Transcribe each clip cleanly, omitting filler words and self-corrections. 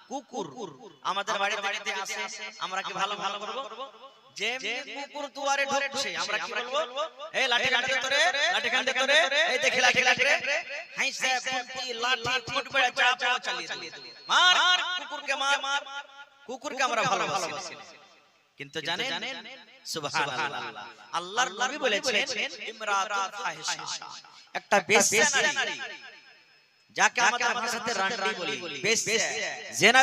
কুকুর আমাদের বাড়িতে আসে, আমরা কি ভালো ভালো করব? যে কুকুর দুয়ারে ঢুকছে আমরা কি বলবো? এই লাঠি কাটে তোরে, লাঠি কাটে তোরে, এই দেখি লাঠি রে, হাইসে ফুটি লাঠি ফুটবে চাপা চালিয়ে দেব। মার কুকুরকে মার, কুকুরকে আমরা ভালোবাসি। কিন্তু জানেন সুবহানাল্লাহ, আল্লাহর নবী বলেছেন ইমরাতুল ফাহিশা, একটা বেশ্যা নারী, যাকে আমাদের ভাষাতে রান্ডি বলি, বেশ্যা, জিনা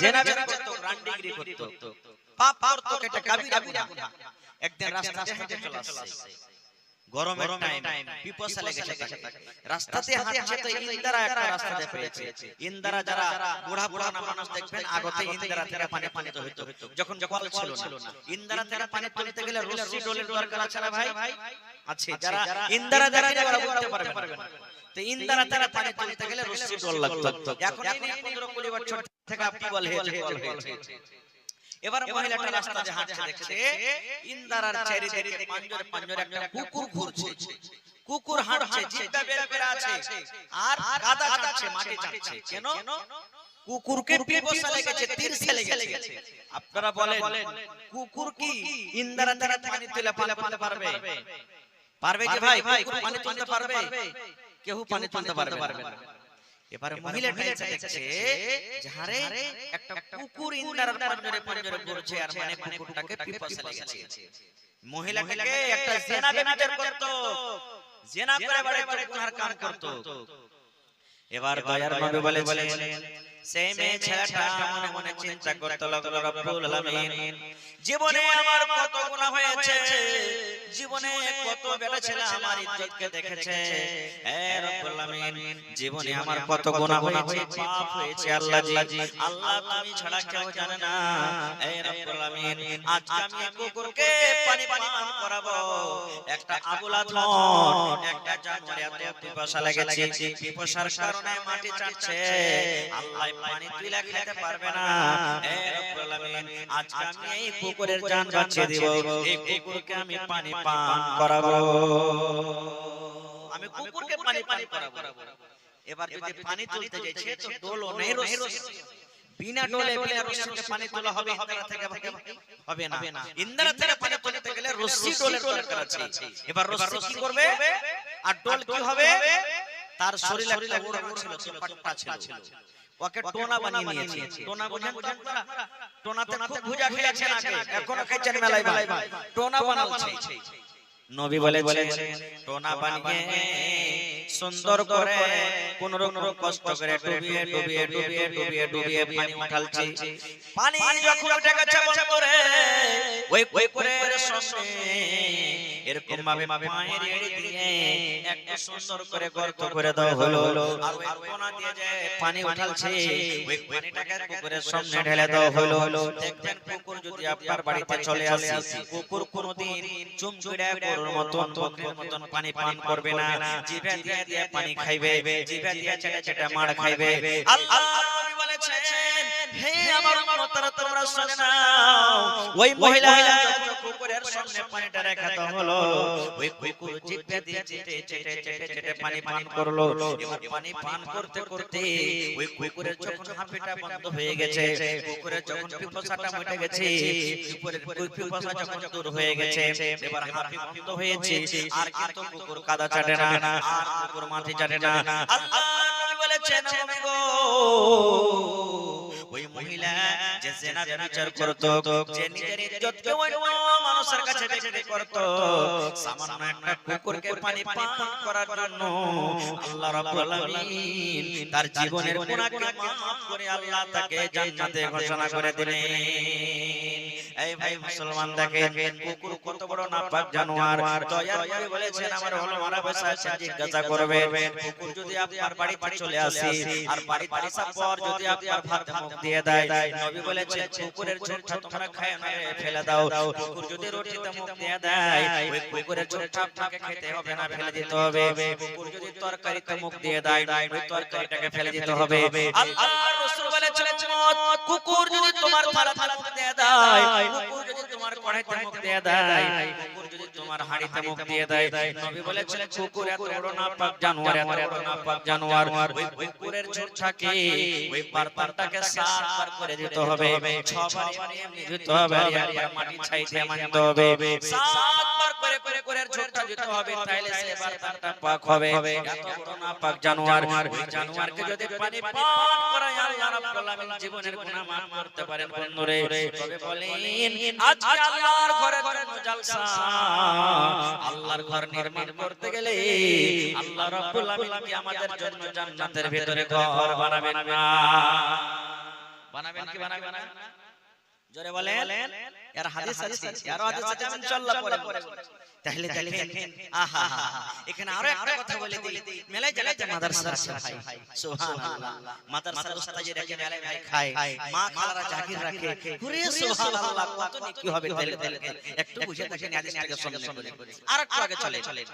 করত, রান্ডিগিরি করত, পাপ করত, এটা কাবিরা গুনাহ। একদিন রাস্তাতে হেঁটে চলে আসছে, গরমের টাইম, পিপাসা লেগেছে, রাস্তাতে হাঁটছে তো ইন্দারা একটা রাস্তাতে পেয়েছে। ইন্দারা যারা বুড়া বুড়া না মানুষ দেখবেন, আগতে ইন্দারা থেকে পানি তো হইতো, যখন কল ছিল না, ইন্দারা থেকে পানি তুলতে গেলে রশি ডোলের দরকার আছে না ভাই? আছে, যারা ইন্দারা দেখে ওরা বলতে পারবে না। তো ইন্দারা থেকে পানি তুলতে গেলে রশি ডোল লাগতো। এখন এই 15-20 বছর থেকে আপনি হয়েছে। এবার মহিলাটা রাস্তাতে হাঁটছে, দেখছে ইন্দারার চারিদিকে পাঁজরে একটা কুকুর ঘুরছে, কুকুর হাঁটছে, জিহ্বা বের করে আছে আর কাদা চাটছে, মাটি চাটছে। কেন? কুকুরকে পিপাসা লেগেছে, তিরছে লেগেছে। আপনারা বলেন কুকুর কি ইন্দারা থেকে পানি তুলে পালে পালে পারবে? পারবে কি ভাই? কুকুর পানি তুলতে পারবে? কেউ পানি তুলতে পারবে না। এবারে মহিলাটা দেখছে যারে একটা কুকুর ইন্দারার পাঁজরে ঘুরছে, আর মানে কুকুরটাকে পিপাসা লেগেছে। মহিলাটাকে একটা জিনা বেবিচার করত, জিনা করে বাড়ি গুনার কাম করত। এবার দয়ার নবী বলেছেন, সেই মেয়ে ছেলেটা মনে মনে চিন্তা করতে লাগলো, রব্বুল আলামিন, জীবনে আমার কত গুনাহ হয়েছে, জীবনে কত বেটা ছেলে আমার ইজ্জতকে দেখেছে, হে রব্বুল আলামিন, জীবনে আমার কত গুনাহ হয়েছে, পাপ হয়েছে, আল্লাহ জি, আল্লাহ তুমি ছাড়া কেউ জানে না। হে রব্বুল আলামিন, আজকে আমি কুকুরকে পানি পান করাবো। একটা আবুলা ধন, একটা জানোয়ার এত পিপাসা লেগেছে, পিপাসার কারণে মাটি চাটছে, আল্লাহ পানি তুলে খেতে পারবে না। হে রব্বুল আলামিন, আজকে আমি এই কুকুরের জান বাঁচিয়ে দিব, এই কুকুরকে আমি পানি পান করাবো, আমি কুকুরকে পানি পান করাবো। এবার যদি পানি তুলতে যাচ্ছে তো ডোলও নেই, রশি, বিনা ডোলে বিনা রশিতে পানি তোলা হবে ইন্দারা থেকে? হবে না। ইন্দারা থেকে পানি তুলতে গেলে রশি ডোলের দরকার আছে। এবার রশি কি করবে আর ডোল কি হবে? তার শরীরে একটা ওড়না ছিল, পাট্টা ছিল, ওকে টোনা বানিয়ে নিয়েছে। টোনা বুঝেন আপনারা? টোনাতে খুব ভুজা খেয়েছেন আগে, এখনো খাচ্ছেন মেলায় ভাই, টোনা বানাচ্ছে। নবী বলেছেন টোনা বানিয়ে সুন্দর করে কোন রকম কষ্ট করে ডুবিয়ে পানি উঠালছে। পানি যখন উঠে গেছে বন্ধুরে, ওই কুকুরের সামনে এরকম ভাবে পায়ের এড়ি দিয়ে একটা সুন্দর করে গর্ত করে দেওয়া হলো, আর ওই কোনা দিয়ে যে পানি উঠালছে ওই পানিটাকে কুকুরের সামনে ঢেলে দেওয়া হলো। দেখবেন কুকুর যদি আপনার বাড়িতে চলে আসে, কুকুর কোনোদিন চুমচুড়া গরুর মতন বকরির মতন পানি পান করবে না, জিভে দিয়ে দিয়ে পানি খাইবে, জিভে দিয়ে চেটে চেটে মার খাইবে। আল্লাহ নবী বলেছেন, হে আমার উম্মতরা তোমরা শুনে নাও, ওই মহিলা যখন কুকুরের সামনে পানিটা রেখে দেওয়া হলো, ওই কুকুর জিভে দিয়ে চেটে চেটে চেটে চেটে পানি পান করলো। এবার পানি পান করতে করতে ওই কুকুরের যখন হাঁপিটা বন্ধ হয়ে গেছে, কুকুরের যখন পিপাসাটা মিটে গেছে, কুকুরের পিপাসা যখন দূর হয়ে গেছে, এবার হাঁপি বন্ধ হয়েছে, আর কিন্তু কুকুর কাদা চাটে না, আর কুকুর মাটি চাটে না। আল্লাহ নবী বলেছেন, ওই মহিলা যে জিনা ব্যভিচার করত, যে নিজের ইজ্জতকে অন্য মানুষের কাছে বিক্রি করত, সামান্য একটা কুকুরকে পানি পান করার জন্য আল্লাহ রাব্বুল আলামিন তার জীবনের গুনাহকে মাফ করে আল্লাহ তাকে জান্নাতে ঘোষণা করে দিলেন। এই ভাই মুসলমান দেখেন কুকুর কত বড় নাপাক জানোয়ার। দয়ার নবী বলেছেন, আমার হলো মারা বসা জিজ্ঞাসা করবে, কুকুর যদি আপনার বাড়িতে চলে আসে আর বাড়িতে আসার পর যদি আপনার ভাতে মুখ দিয়ে দেয়, নবী বলেছেন কুকুরের ঝোঁটা তোমরা খায় না, ফেলে দাও। কুকুর যদি রুটিতে মুখ দিয়ে দেয়, ওই কুকুরের ঝোঁটা আপনাকে খেতে হবে না, ফেলে দিতে হবে। কুকুর যদি তরকারিতে মুখ দিয়ে দেয়, ওই তরকারিটাকে ফেলে দিতে হবে। আল্লাহর রাসূল বলেছেন, কুকুর যদি তোমার থালাতে মুখ দিয়ে দেয়, কুকুর যদি তোমার কড়াইতে মুখ দিয়ে দেয়, কুকুর যদি তোমার তোমার হাড়িতে মুখ দিয়ে দেয়। নবী বলেছেন কুকুর এত বড় নাপাক জানোয়ার, এত বড় নাপাক জানোয়ার, ওই কুকুরের ঝোঁটটাকে ওই পারপারটাকে 7 বার করে দিতে হবে, 6 বার এমনি দিতে হবে, আর একবার মাটি ছাইতে মানতে হবে, 7 বার করে করে করে ঝোঁটটা দিতে হবে, তাইলে সে পারপারটা পাক হবে। এত বড় নাপাক জানোয়ার, ওই জানোয়ারকে যদি পানি পান করায় আল্লাহ রাব্বুল আলামিন জীবনের গুনাহ maaf করতে পারেন বন্ধুরে। তবে বলেন আজকে আল্লাহর ঘরের জন্য জলসা, আল্লাহর ঘর নির্মাণ করতে গেলে আল্লাহ রাব্বুল আলামিন কি আমাদের জন্য জান্নাতের ভিতরে ঘর বানাবেন না? বানাবেন কি বানাবেন না? জোরে বলেন। এর হাদিস আছে, আরো হাদিস আছে, আমি ইনশাআল্লাহ পরে। তাহলে দেখেন আহা এখানে আরো একটা কথা বলে দিই, মেলায় জায়গাতে মাদ্রাসা আছে ভাই, সুবহানাল্লাহ। মাদ্রাসার উস্তাদজি রেখে মেলায় ভাই খায়, মা খালারা জাকির রাখে, ওরে সুবহানাল্লাহ, কত নেকি হবে। তাহলে একটু বুঝে দেখেন হাদিসটাকে সামনে করে আর একটু আগে চলে।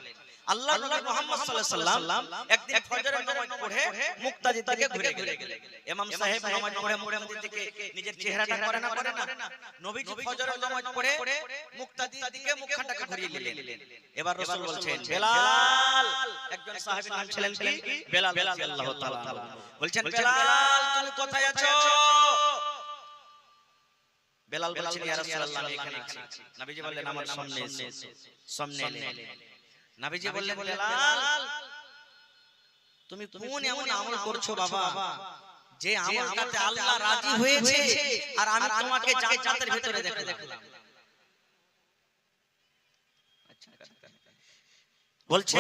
আল্লাহর নবী মুহাম্মদ সাল্লাল্লাহু আলাইহি সাল্লাম একদিন ফজরের নামাজ পড়ে মুক্তাদির দিকে ঘুরে গেলেন। ইমাম সাহেব নামাজ পড়ে মুক্তাদির দিকে নিজের চেহারাটা করে না, নবীজি ফজরের নামাজ পড়ে মুক্তাদির দিকে মুখখানটাকে ঘুরিয়ে নিলেন। এবার রাসূল বলছেন বেলাল, একজন সাহাবীর নাম ছিলেন কি বেলাল রাদিয়াল্লাহু তাআলা, বলছেন বেলাল তুমি কোথায় আছো? বেলাল বলছেন ইয়া রাসূলুল্লাহ আমি এখানে আছি। নবীজি বললেন আমার সামনে এলেন। নবীজি বললেন বেলাল তুমি কোন এমন আমল করছো বাবা যে আমলটাতে আল্লাহ রাজি হয়েছে আর আমি তোমাকে জান্নাতের ভিতরে দেখলাম? বলছে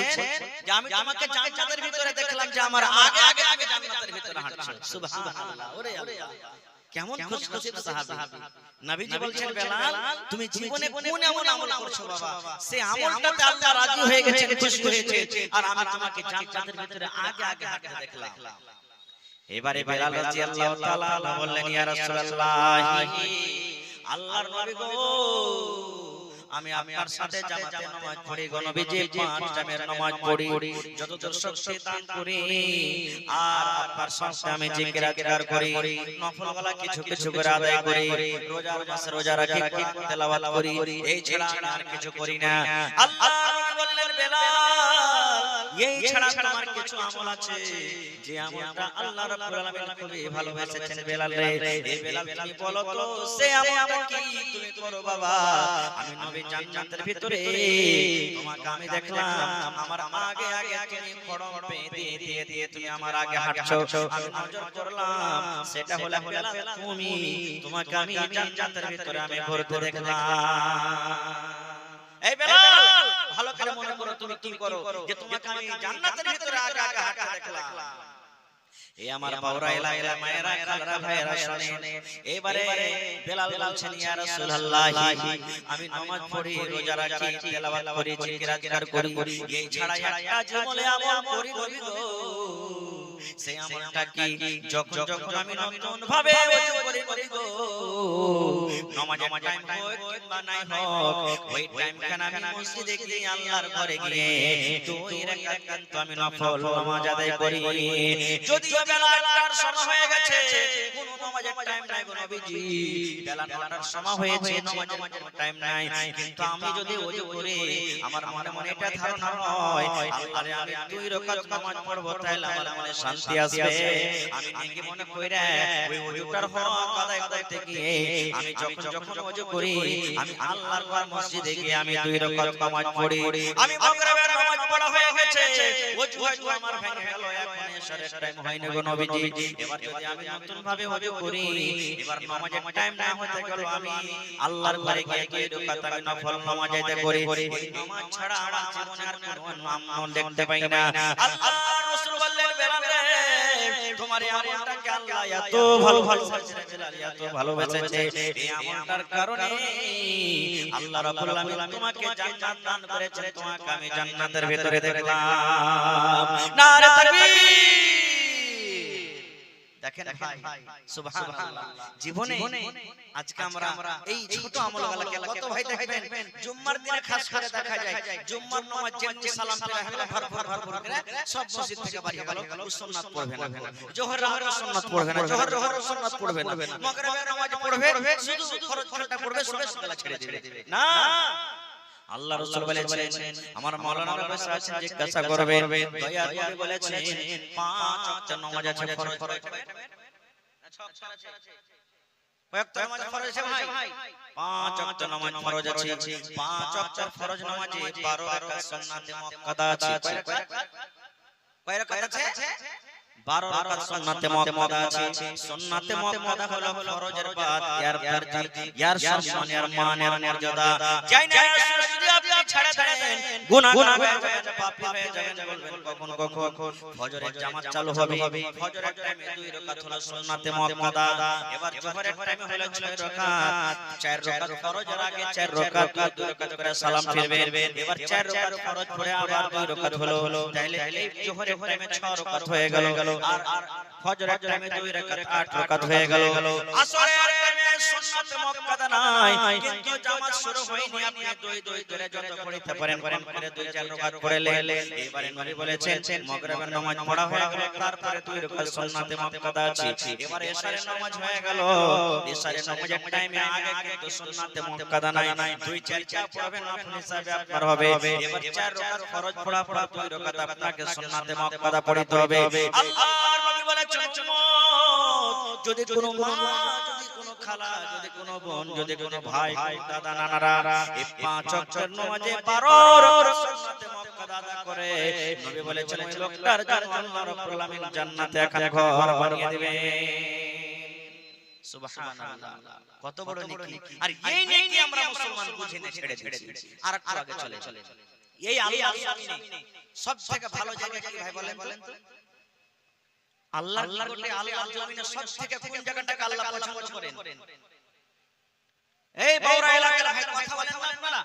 যে আমি তোমাকে জান্নাতের ভিতরে দেখলাম, যে আমার আগে আগে আমি জান্নাতের ভিতরে হাঁটছি। সুবহানাল্লাহ, ওরে আল্লাহ কেমন খুশনসিব সাহাবী। নবীজি বলছেন বেলাল তুমি জীবনে কোন এমন আমল করছো বাবা সে আমলটাতে আল্লাহ রাজি হয়ে গেছেন, খুশি হয়েছে, আর আমি তোমাকে জান্নাতের ভিতরে আগে আগে হাঁটতে দেখলাম। এবারে বেলাল রাদিয়াল্লাহু তাআলা বললেন ইয়া রাসূলুল্লাহ, আল্লাহর নবী গো আমি আপনার সাথে জামাতে নামাজ পড়ি গো নবীজি, 5 টাইমের নামাজ পড়ি, যতদূর শক্তি দান করি, আর আপনার সাথে আমি জিকির আজকার করি, নফলওয়ালা কিছু কিছু করে আদায় করি, রোজার মাসে রোজা রাখি, কোরআন তেলাওয়াত করি, এই ছাড়া আর কিছু করি না। আল্লাহ বললেন বেলাল এই ছাড়া তোমার কিছু আমল আছে যে আমলটা আল্লাহ রাব্বুল আলামিন খুবই ভালোবাসেন। বেলাল রে, এই বেলাল তুমি বলো তো সে আমলটা কি তুমি করো বাবা? আমি নবী জান্নাতের ভিতরে তোমাকে আমি দেখলাম, আমার আগে আগে তুমি খড়ম বেঁধে দিয়ে তুমি আমার আগে হাঁটছো, আমি নজর করলাম, সেটা হলো বেলাল তুমি, তোমাকে আমি জান্নাতের ভিতরে আমি ঘুরতে দেখলাম। এই বেলাল ভালো করে মনে করো তুমি কি করো যে তোমাকে আমি জান্নাতের ভিতরে আগে আগে হাঁটতে দেখলাম। এই আমার বাউরা এলাকা মায়েরা খালারা ভাইরা শুনেন, এবারে বেলাল বলছেন ইয়া রাসূলুল্লাহ আমি নামাজ পড়ি, রোজা রাখি, তেলাওয়াত করি, জিকির আজকার করি, এই ছাড়া একটা জীবনে আমল করি নবী গো। সেই আমলটা কি যখন আমি নতুন ভাবে ওযু করি নবী গো, নামাজের টাইম হোক কিংবা নাই হোক, ওই টাইম খানা আমি মসজিদে গিয়ে আল্লাহর ঘরে গিয়ে 2 রাকাত কিন্তু আমি নফল নামাজ আদায় করি। যদি বেলা 8টার সময় হয়ে গেছে, কোন নামাজের টাইম নাই গো নবীজি, বেলা 9টার সময় হয়েছে, নামাজের কোনো টাইম নাই, কিন্তু আমি যদি ওযু করি আমার মনে মনে এটা ধারণা হয় আল্লাহরে আমি 2 রাকাত নামাজ পড়ব, তাহলে আমার মনে শান্তি আসবে। আমি নেকি মনে কইরা ওই ওযুটার হক আদায় করতে গিয়ে আমি যখন ওযু করি আমি আল্লাহর ঘর মসজিদে গিয়ে আমি 2 রাকাত নামাজ পড়ি। আমি মাগরিবের নামাজ পড়া হয়ে গেছে, ওযু হয়তো আমার ভেঙে গেল, এখন এশারের টাইম হয়নি গো নবীজি। এবার যদি আমি নতুন ভাবে ওযু করি, এবার নামাজের টাইম না হতে গেল, আমি আল্লাহর ঘরে গিয়ে 2 রাকাত আমি নফল নামাজ আদায় করি। এই নামাজ ছাড়া আমার জীবনে আর কোনো আমল দেখতে পাই না। আল্লাহর রাসূল বললেন বেলাল রে, তোমার এই আমলটাকে আল্লাহ এত ভালোবাসেছে, বেলাল এত ভালোবাসেছে, এই আমলটার কারণে আল্লাহ রাব্বুল আলামিন তোমাকে জান্নাত দান করেছেন, তোমাকে আমি জান্নাতের ভিতরে দেখলাম। নারে তাকবীর। দেখেন ভাই সুবহানাল্লাহ, জীবনে আজকে আমরা এই ছোট আমলগুলোকে কত ভাই দেখবেন জুম্মার দিনে খাস করে দেখা যায়, জুম্মার নামাজ যেমনি সালাম ফেরা হলো ভরপুর করে সব মসজিদ থেকে বাড়ি গেল, সুন্নাত পড়বে না, জোহর সুন্নাত পড়বে না, জোহর সুন্নাত পড়বে না, মাগরিবের নামাজ পড়বে, শুধু ফরজ ফরজটা পড়বে, সুন্নাতগুলো ছেড়ে দিবে না। আল্লাহ রাসূল বলেছেন আমার মাওলানা বসে আছেন জিজ্ঞাসা করবে দয়ার নবী বলেছেন 5 ওয়াক্ত নামাজ আছে ফরজ কয়েকটা নামাজ ফরজ আছে ভাই 5 ওয়াক্ত নামাজ ফরজ আছে 5 ওয়াক্ত ফরজ নামাজে 12 রাকাত সুন্নাতে মুআক্কাদা আছে কয় রাকাত আছে 12 রাকাত সুন্নাতে মুআক্কাদা আছে সুন্নাতে মুআক্কাদা হলো ফরজের বাদ ইয়ার দরজা ইয়ার সম্মান ইয়ার মান ইয়ার মর্যাদা যাই না যদি আপনি ছেড়ে দেন গুনাহগার হয়ে যাবেন পাপী হয়ে যাবেন বলবেন কখন ফজরের জামাত চালু হবে ফজরের টাইমে 2 রাকাত হলো সুন্নাতে মুআক্কাদা এবার জোহরের টাইমে হলো 6 রাকাত 4 রাকাত ফরজের আগে 4 রাকাত 2 রাকাত করে সালাম ফিরবে এবার 4 রাকাত ফরজ পড়ে আবার 2 রাকাত হলো তাহলে এই জোহরের টাইমে 6 রাকাত হয়ে গেল আর ফজরের টাইমে 2 রাকাত 8 রাকাত হয়ে গেল আসরের টাইমে সুন্নাতে মুআক্কাদা নাই কিন্তু জামাত শুরু হয়নি আপনি 2 করে যত পড়তে পারেন করে 2-4 রাকাত পড়লে এবারে নবী বলেছেন মাগরিবের নামাজ পড়া হয়ে গেল তারপরে 2 রাকাত সুন্নাতে মুআক্কাদা আছে এবারে ইশারের নামাজ হয়ে গেল ইশারের নামাজের টাইমে আগে কিন্তু সুন্নাতে মুআক্কাদা নাই 2-4 পড়বেন আপনি হিসাবে আপনার হবে এবার 4 রাকাত ফরজ পড়া 2 রাকাত আপনাকে সুন্নাতে মুআক্কাদা পড়তে হবে আল্লাহর নবী বলেছেন যদি কোনো মা যদি কোনো খালা যদি কোনো বোন যদি কোনো ভাই দাদা নানারা এই 5 ওয়াক্তের নামাজে 12 রাকাত সুন্নাতে মুআক্কাদা আদা করে নবী বলেছেন ওই লোকটার জন্য আল্লাহ রাব্বুল আলামিন জান্নাতে এখানে ঘর বানিয়ে দিবেন সুবহানাল্লাহ কত বড় নেকি আর এই নেকি আমরা মুসলমান বুঝে না ছেড়ে দিয়েছি আর একটু আগে চলে এই আল্লাহর জমিনে সবথেকে ভালো জায়গা কি ভাই বলেন তো আল্লাহর নিকটে আল্লাহর জমিনে সবথেকে কোন জায়গাটাকে আল্লাহ পছন্দ করেন এই বৌরা এলাকার ভাই কথা বলেন না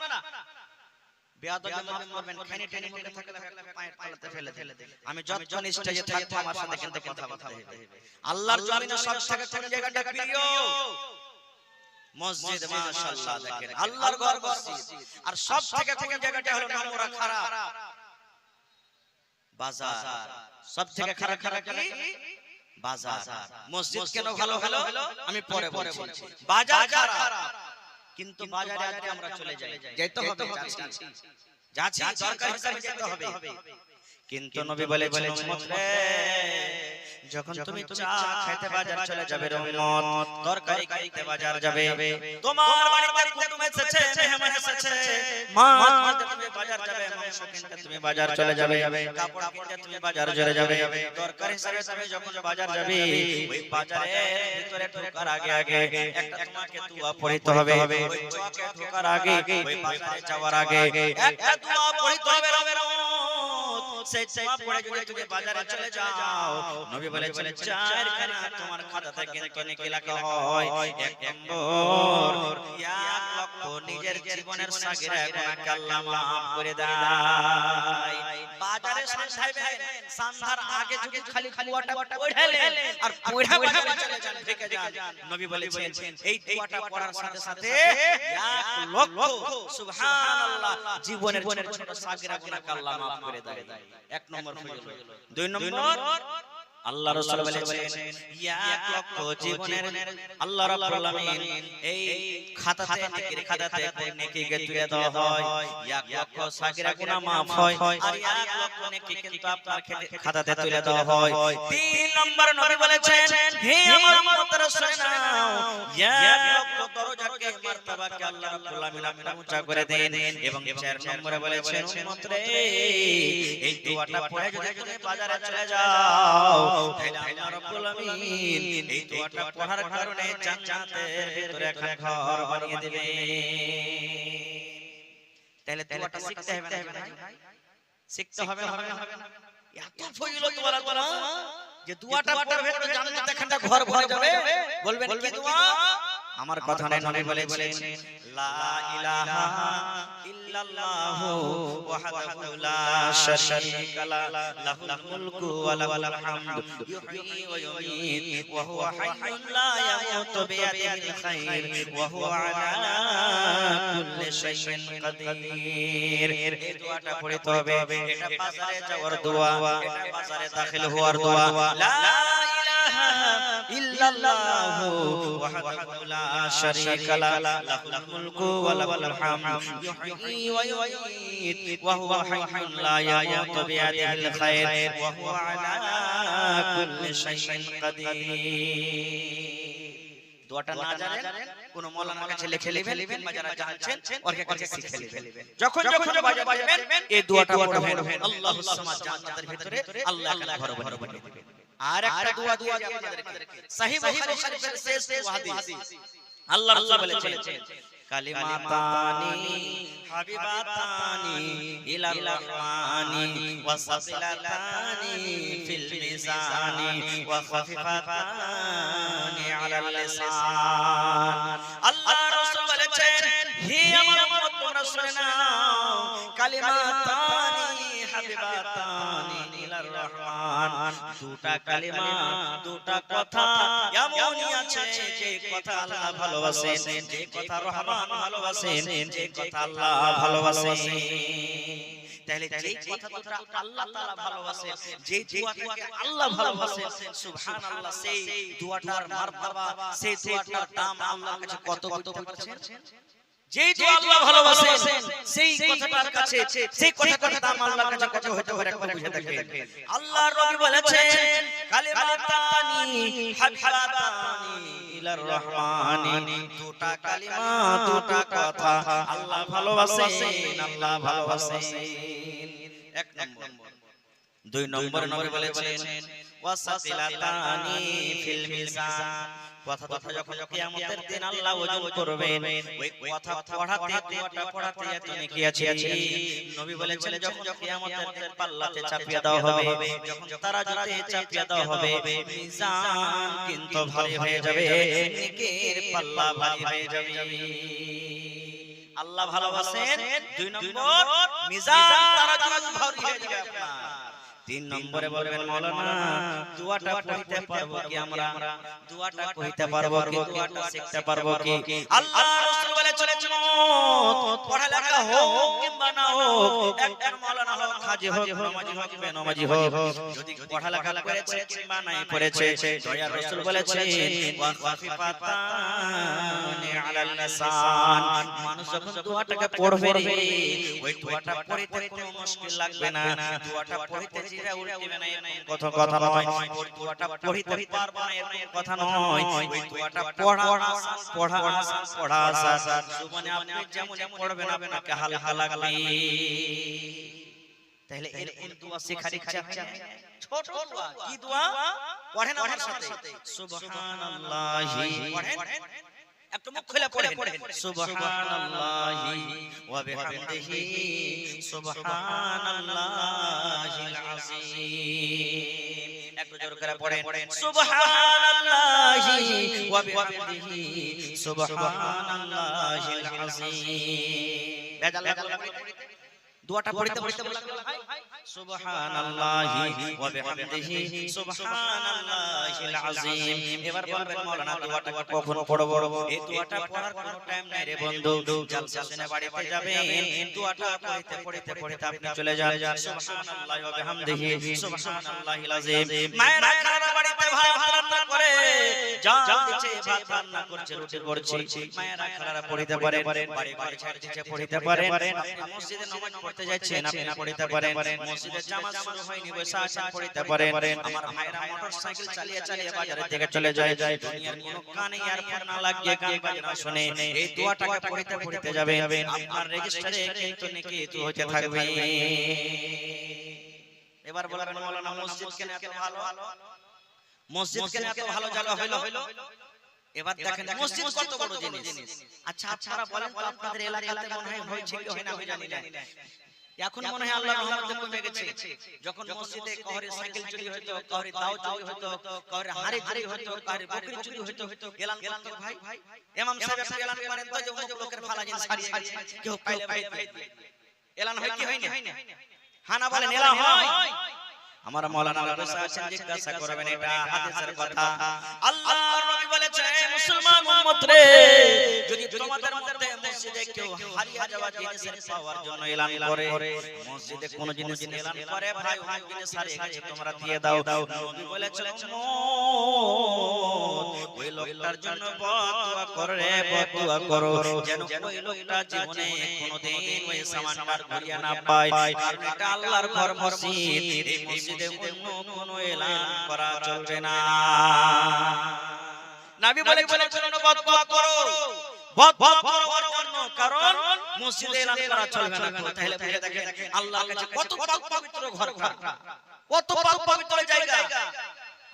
বেয়াদবি মাফ করবেন খানি টেনে মুখে থাকলে পায়ের তলাতে ফেলে আমি যতক্ষণ স্টেজে থাকবো আমার সাথে কিন্তু কথা বলতে হবে আল্লাহর জমিনে সবথেকে কোন জায়গাটা প্রিয় মসজিদ মাশাআল্লাহ দেখেন আল্লাহর ঘর মসজিদ আর সবথেকে কোন জায়গাটা হলো নোংরা খারাপ বাজার সবথেকে খারাপ কি বাজার মসজিদ কেন ভালো আমি পরে বলছি বাজার খারাপ কিন্তু বাজারে আজকে আমরা চলে যাই যেতে হবে যাচ্ছি দরকার হিসাবে যেতে হবে কিন্তু নবী বলেছেন উম্মত রে যখন তুমি চা খেতে বাজার চলে যাবে রে উম্মত তরকারি খেতে বাজার যাবে তোমার বাড়িতে কুটুম এসেছে মেহমান এসেছে মাছ কিনতে তুমি বাজার যাবে মাংস কিনতে তুমি বাজার চলে যাবে কাপড় কিনতে তুমি বাজার চলে যাবে তরকারি হিসেবে তুমি যখন বাজার যাবে ওই বাজারের ভিতরে ঢোকার আগে একটা তোমাকে দোয়া পড়তে হবে ওই চকে ঢোকার আগে ওই বাজারে যাওয়ার আগে একটা দোয়া পড়তে হবে সেই দোয়া পড়ে যদি তুমি বাজারে চলে যাও নবী বলেছেন 4 খানা তোমার খাতাতে কিন্তু নেকি লেখা হয় 1 নম্বর 1 লক্ষ নিজের জীবনের সাগিরা গুনাহকে আল্লাহ maaf করে দেয় বাজারে সাজাইবেন সন্ধ্যার আগে যদি খালি দোয়াটা পড়লেন আর পড়া বাজারে চলে যান থেকে যান নবী বলেছেন এই দোয়াটা পড়ার সাথে সাথে 1 লক্ষ সুবহানাল্লাহ জীবনের ছোট সাগিরা গুনাহকে আল্লাহ maaf করে দেয় 1 নম্বর হয়ে গেল 2 নম্বর আল্লাহ রাসূল বলেছেন 1 লক্ষ জীবনের আল্লাহ রাব্বুল আলামিন এই খাতাতে নেকির খাতাতে নেকিকে তুলে দেওয়া হয় 1 লক্ষ সাগিরা গুনাহ maaf হয় আর 1 লক্ষ নেকি কিন্তু আপনার খাতাতে তুলে দেওয়া হয় 3 নম্বর নবী বলেছেন হে আমার উম্মতের শুনাও 1 লক্ষ দরজাকে মারতাবাকে আল্লাহ রাব্বুল আলামিন আপনি উঁচা করে দেন এবং 4 নম্বরে বলেছেন উম্মত রে এই দোয়াটা পড়ে যদি তুমি বাজারে চলে যাও তাহলে আল্লাহ রাব্বুল আলামিন এই দোয়াটা পড়ার কারণে জান্নাতের ভিতরে একটা ঘর বানিয়ে দিবেন তাহলে দোয়াটা শিখতে হবে না ভাই শিখতে হবে না এত ফজিলত ওয়ালা দোয়া যে দোয়াটা পড়বে তো জান্নাতে একটা ঘর ভরে যাবে বলবেন কি দোয়া আমার কথা নাই নবী বলেছেন লা ইলাহা ইল্লাল্লাহু ওয়াহদাহু লা শারীকা লা লাহুল মুলকু ওয়া লাহুল হামদু ইউহয়ী ওয়া ইউমীত ওয়া হুয়া হাইয়্যুন লা ইয়ামুতু বিয়াদিহিল খায়র ওয়া হুয়া আলা কুল্লি শাইইন কাদির এই দোয়াটা পড়তে হবে এটা বাজারে যাওয়ার দোয়া এটা বাজারে দাখিল হওয়ার দোয়া লা ইল্লাল্লাহু ওয়াহদাহু লা শারীকা লাহু লাহুল মুলকু ওয়া লাহুল হামদু ইউহয়ী ওয়া ইউমীত ওয়া হুয়া হাইয়্যুন লা ইয়ামুতু বিয়াদিহিল খায়র ওয়া হুয়া আলা কুল্লি শাইইন কাদির। দোয়াটা না জানেন কোন মাওলানার কাছে লিখে নেবেন বা যারা জানছেন ওর কাছে শিখে নেবেন। যখন যখন বাজাবেন এই দোয়াটা পড়বেন, আল্লাহুস সামাদ, জান্নাতের ভিতরে আল্লাহ একা ঘর বানিয়ে দিবেন। আর একটা দোয়া দিয়েছি আপনাদেরকে, সহিহ বুখারী শরীফের শেষ হাদিস। আল্লাহ রাসূল বলেছেন, কালিমাতানি হাবিবাতানি ইলার রহমানি ওয়া সাকিলাতানি ফিল মিজানি ওয়া খাফিফাতানি আলাল লিসান। আল্লাহ রাসূল বলেছেন, হে আমার উম্মত তোমরা শুনে নাও, কালিমাতানি হাবিবাতানি ইলার রহমান, দুটা কালিমা, দুটা কথা এমনই আছে যে কথা আল্লাহ ভালোবাসেন, যে কথা রহমান ভালোবাসেন, যে কথা আল্লাহ ভালোবাসেন। তাহলে যেই কথা দুটো আল্লাহ তাআলা ভালোবাসেন, যেই দোয়াটাকে আল্লাহ ভালোবাসেন, সুবহানাল্লাহ, সেই দোয়াটার মারতাবা, সেই দোয়াটার দাম আল্লাহর কাছে কত বুঝতে পারছেন? যেই দোয়া আল্লাহ ভালোবাসেন সেই কথাটার কাছে, সেই কথাটার দাম আল্লাহর কাছে কত হতে পারে একটু বুঝে দেখেন। আল্লাহর নবী বলেছেন, কালিমাতানি হাবিবাতানি ইলার রহমানি, দুটা কালিমা, দুটা কথা আল্লাহ ভালোবাসেন, আল্লাহ ভালোবাসেন। এক নম্বর। দুই নম্বর নবী বলেছেন, ওয়াসাকিলাতানি ফিল মিজান, কথা যখন কিয়ামতের দিন আল্লাহ ওজন করবেন, ওই কথা পড়াতে, দোয়াটা পড়াতে এত নেকি আছে। নবী বলেছেন, যখন কিয়ামতের দিন পাল্লাতে চাপিয়ে দেওয়া হবে, যখন তারাজুতে চাপিয়ে দেওয়া হবে, মিজান কিন্তু ভারী হয়ে যাবে, নেকির পাল্লা ভারী হয়ে যাবে। আল্লাহ ভালোবাসেন। দুই নম্বর, মিজান তারাজু ভারী হয়ে যাবে আপনার। তিন নম্বরে বলবেন, মাওলানা দোয়াটা পড়তে পারবো কি আমরা? দোয়াটা কইতে পারবো কি? দোয়াটা শিখতে পারবো কি? আল্লাহ রাসূল বলেছেন, পড়ালেখা হোক কিংবা না হোক, একজন মাওলানা হোক, হাজী হোক, নামাজি হোক, বেনামাজি হোক, যদি পড়ালেখা করেছে কিংবা নাই করেছে, দয়ার রাসূল বলেছেন, ওয়া খাফিফাতানি আলাল লিসান, মানুষ যখন দোয়াটাকে পড়বে, ওই দোয়াটা পড়তে কোনো মুশকিল লাগবে না। দোয়াটা পড়তে কথা নয়, দোয়াটা পড়িতে পারবো না এর কথা নয়, ওই দোয়াটা পড়া আসান। মানে আপনি যেমন পড়বেন আপনাকে হালকা লাগবে। তাহলে এর দোয়া শেখার ইচ্ছা আছে? ছোট দোয়া, কি দোয়া? পড়েন আমার সাথে, সুবহানাল্লাহি, পড়েন একটু মুখ খুলে পড়েন, সুবহানাল্লাহি ওয়া বিহামদিহি সুবহানাল্লাহিল আযীম। একটু জোরে করে পড়েন, সুবহানাল্লাহি ওয়া বিহামদিহি সুবহানাল্লাহিল আযীম। বেজাল লাগলো দোয়াটা পড়তে পড়তে ভাই, সুবহানাল্লাহি ওয়া বিহামদিহি সুবহানাল্লাহিল আযীম। এবার বলবেন, মাওলানা দোয়াটা কখন পড়ব? এই দোয়াটা পড়ার কোনো টাইম নাই রে বন্ধু। জলসা শুনে বাড়িতে যাবেন, দোয়াটা পড়তে আপনি চলে যান, সুবহানাল্লাহি ওয়া বিহামদিহি সুবহানাল্লাহিল আযীম। মায়েরা খালা বাড়িতে ভাত রান্না করে, জান দিচ্ছে, ভাত রান্না করছে, রুটি করছে, মায়েরা খালারা পড়তে পারেন, বাড়ি ছেড়ে দিচ্ছে পড়তে পারেন। আপনি মসজিদে নামাজ পড়তে যাচ্ছেন, আপনি পড়তে পারেন। মসজিদে জামাত শুরু হয়নি, বসে আছেন, পড়তে পারেন। আমার ভাইরা মোটরসাইকেল চালিয়ে বাজারের দিকে চলে যায়, দুনিয়ার কোনো কানে ইয়ারফোন না লাগিয়ে গান বাজনা শুনে এই দোয়াটাকে পড়তে যাবেন, আপনার রেজিস্টারে কিন্তু নেকি তো হতে থাকবে। এবার বলবেন, মাওলানা মসজিদ কেন এত ভালো? মসজিদ কেন এত ভালো জায়গা হলো? এবার দেখেন মসজিদ কত বড় জিনিস। আচ্ছা আপনারা বলেন তো, আপনাদের এলাকাতে মনে হয় হয়েছে কি হয় না আমি জানি না, এখন মনে হয় আল্লাহর রহমতে কমে গেছে। যখন মসজিদে কাউরে সাইকেল চুরি হতো, কাউরে দাও চুরি হতো, কাউরে হাড়ি চুরি হতো, কাউরে বকরি চুরি হতো, এলান করতে ভাই ইমাম সাহেব একটু এলান করেন তো যে অমুক লোকের ফালা জিনিস হারিয়ে গেছে, কেউ পাইলে এলান হয় কি হয় না? হানা বলেন এলান হয়। আমার মাওলানা বসে আছেন, জিজ্ঞাসা করবেন, এটা হাদিসের কথা। আল্লাহর নবী বলেছেন, মুসলমান উম্মত রে, যদি তোমাদের মধ্যে মসজিদে কেউ হারিয়ে যাওয়া জিনিসের পাওয়ার জন্য এলান করে, মসজিদে কোন জিনিস এলান করে ভাই ওই জিনিস হারিয়ে গেছে তোমরা দিয়ে দাও, নবী বলেছেন ওই লোকটার জন্য বদদুয়া করে, বদদুয়া করো যেন ওই লোকটা জীবনে কোনোদিন ওই সামানটার ঘুরিয়ে না পায়, কারণ এটা আল্লাহর ঘর মসজিদ, এই মসজিদে অন্য কোনো এলান করা চলবে না। নবী বলেছেন বদদুয়া করো, বদদুয়া করো অন্য, কারণ মসজিদে এলান করা চলবে না। তাহলে বুঝে দেখেন আল্লাহর কাছে কত পাক পবিত্র ঘর, কত পাক পবিত্র জায়গা।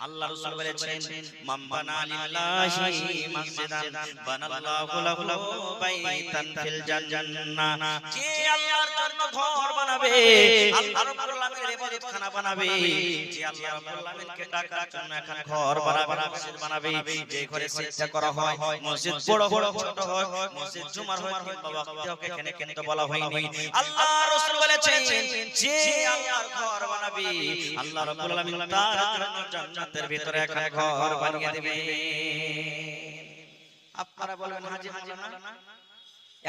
আল্লাহ রাসূল বলেছেন মান বানা লিল্লাহি মাসজিদান বানাল্লাহু লাহু বাইতান ফিল জান্নাহ, যে আল্লাহর জন্য ঘর বানাবে, আল্লাহ রাব্বুল আলামিনের ইবাদতখানা বানাবে, যে আল্লাহ রাব্বুল আলামিনকে ডাকার জন্য এখন ঘর বানাবে, মসজিদ বানাবে, যে ঘরে সিজদা করা হয়, মসজিদ বড় বড় ছোট হয়, মসজিদ জুমার হয় কিংবা ওয়াক্তে হয়, এখানে কিন্তু বলা হয়নি। আল্লাহ রাসূল বলেছেন যে আল্লাহর ঘর বানাবে, আল্লাহ রাব্বুল আলামিন তার জন্য জান্নাতের ভিতরে একটা ঘর বানিয়ে দিবে। আপনারা বলবেন হাজী মাওলানা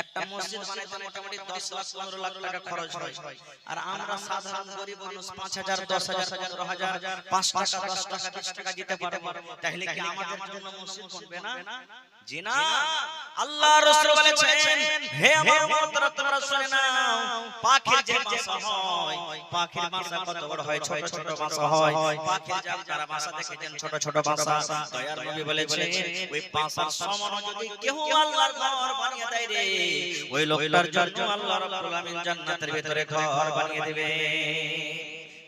একটা মসজিদ বানাইতে মোটামুটি 10 লাখ 15 লাখ টাকা খরচ হয়, আর আমরা সাধারণ গরিব মানুষ 5000 10000 15000 5 টাকা 10 টাকা 20 টাকা দিতে পারবো, তাহলে কি আমাদের জন্য মসজিদ বানবে না? জি না। আল্লাহ রাসূল বলেছেন হে আমার উম্মতরা তোমরা শুনে নাও, পাখির যে বাসা হয়, পাখির বাসা কত বড় হয়, ছোট ছোট বাসা হয়, পাখির যে আপনারা বাসা দেখেছেন ছোট ছোট বাসা, দয়ার নবী বলেছেন ওই বাসার সমান যদি কেউ আল্লাহর ঘর বানিয়ে দেয় রে, ওই লোকটার জন্য আল্লাহ রাব্বুল আলামিন জান্নাতের ভিতরে ঘর বানিয়ে দিবে।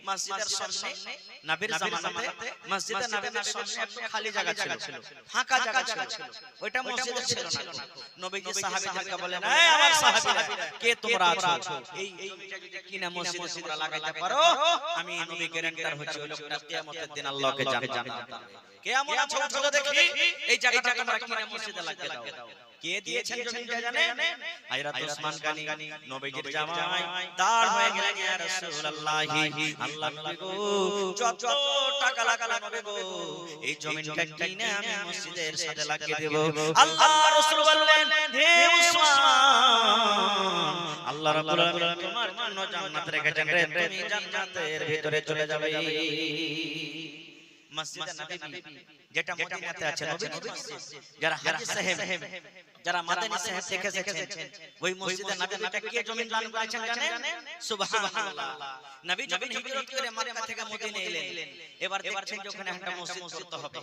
মসজিদের সামনে নবীর জামানাতে মসজিদে নববীর সামনে একটু খালি জায়গা ছিল, ফাঁকা জায়গা ছিল, ওইটা মসজিদ ছিল না। নবীজি সাহাবীদেরকে বলেন এই আমার সাহাবীরা কে তোমরা আছো, এই এইটা যদি কিনা মসজিদে তোমরা লাগাইতে পারো, আমি নবী গ্যারান্টার হচ্ছি ওই লোকটা কিয়ামতের দিন আল্লাহকে জান্নাত পাবে। কেমন আছো চলো দেখি এই জায়গাটা তোমরা কিনা মসজিদে লাগিয়ে দাও। কে দিয়েছেন জমিটা জানেন? হযরত ওসমান গনি নবীজির জামাই দাঁড় হয়ে গেলেন, ইয়া রাসূলুল্লাহি আল্লাহ নবী গো যত টাকা লাগালা নবী গো এই জমিটা কিনে আমি মসজিদের সাথে লাগিয়ে দেব। আল্লাহ রাসূল বললেন হে ওসমান আল্লাহ রাব্বুল আলামিন তোমার জন্য জান্নাত রেখেছেন রে, তুমি জান্নাতের ভিতরে চলে যাবে। মসজিদে নববী যেটা মদিনাতে আছে নবীর মসজিদ, যারা হাজী সাহেব যারা মাদানী সাহেব দেখেছেন ওই মসজিদে নববীটা কে জমিন দান করেছেন জানেন? সুবহানাল্লাহ। নবী যখন হিজরত করে মক্কা থেকে মদিনা এলেন, এবার দেখছেন যে ওখানে একটা মসজিদ তো হবে,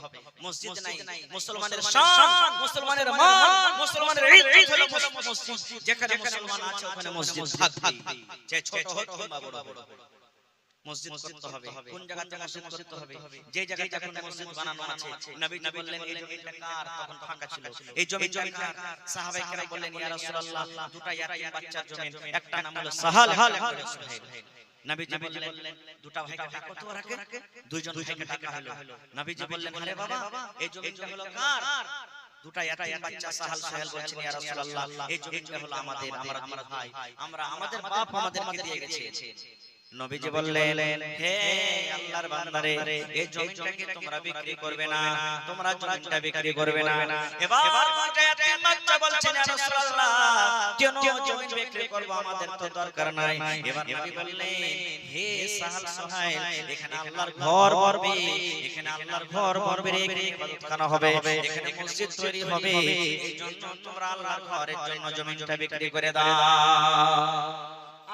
মসজিদ নাই, মুসলমানের শান, মুসলমানের মান, মুসলমানের ইজ্জত হলো মসজিদ, যেখানে মুসলমান আছে ওখানে মসজিদ থাকবে, যে ছোট হোক কিংবা বড় হোক মসজিদ করতে হবে। কোন জায়গাতে মসজিদ করতে হবে? যে জায়গায় যখন মসজিদ বানানো আছে নবী বললেন এই জমিটা কার, তখন ফাঁকা ছিল, এই জমিটা কার? সাহাবায়ে কেরাম বললেন ইয়া রাসূলুল্লাহ দুটো ইয়াতীম বাচ্চার জমি, একটা নাম হলো সাহাল, একটা হলো সুহাইল। নবীজি বললেন দুটো ভাইকে ডাকো তো, রাখে দুইজন ভাইকে ডাকা হলো। নবীজি বললেন আরে বাবা এই জমিটা হলো কার? দুটো ইয়াতীম বাচ্চা সাহাল সুহাইল বলছেন ইয়া রাসূলুল্লাহ এই জমিটা হলো আমাদের, আমরা ভাই, আমরা আমাদের বাপ আমাদেরকে দিয়ে গেছে। নবীজি বললেন হে আল্লাহর বান্দারে এই জমিটাকে তোমরা বিক্রি করবে না, তোমরা জমিটা বিক্রি করবে না। এবার দুইটা ইয়াতীম বাচ্চা বলছেন ইয়া রাসূলুল্লাহ কেন জমি বিক্রি করব, আমাদের তো দরকার নাই। এবার নবী বললেন হে সাহাল সুহাইল এখানে আল্লাহর ঘর বাড়বে, এখানে আল্লাহর ঘর বাড়বে, এখানে ইবাদতখানা হবে, এখানে মসজিদ তৈরি হবে, এইজন্য তোমরা আল্লাহর ঘরের জন্য জমিটা বিক্রি করে দাও।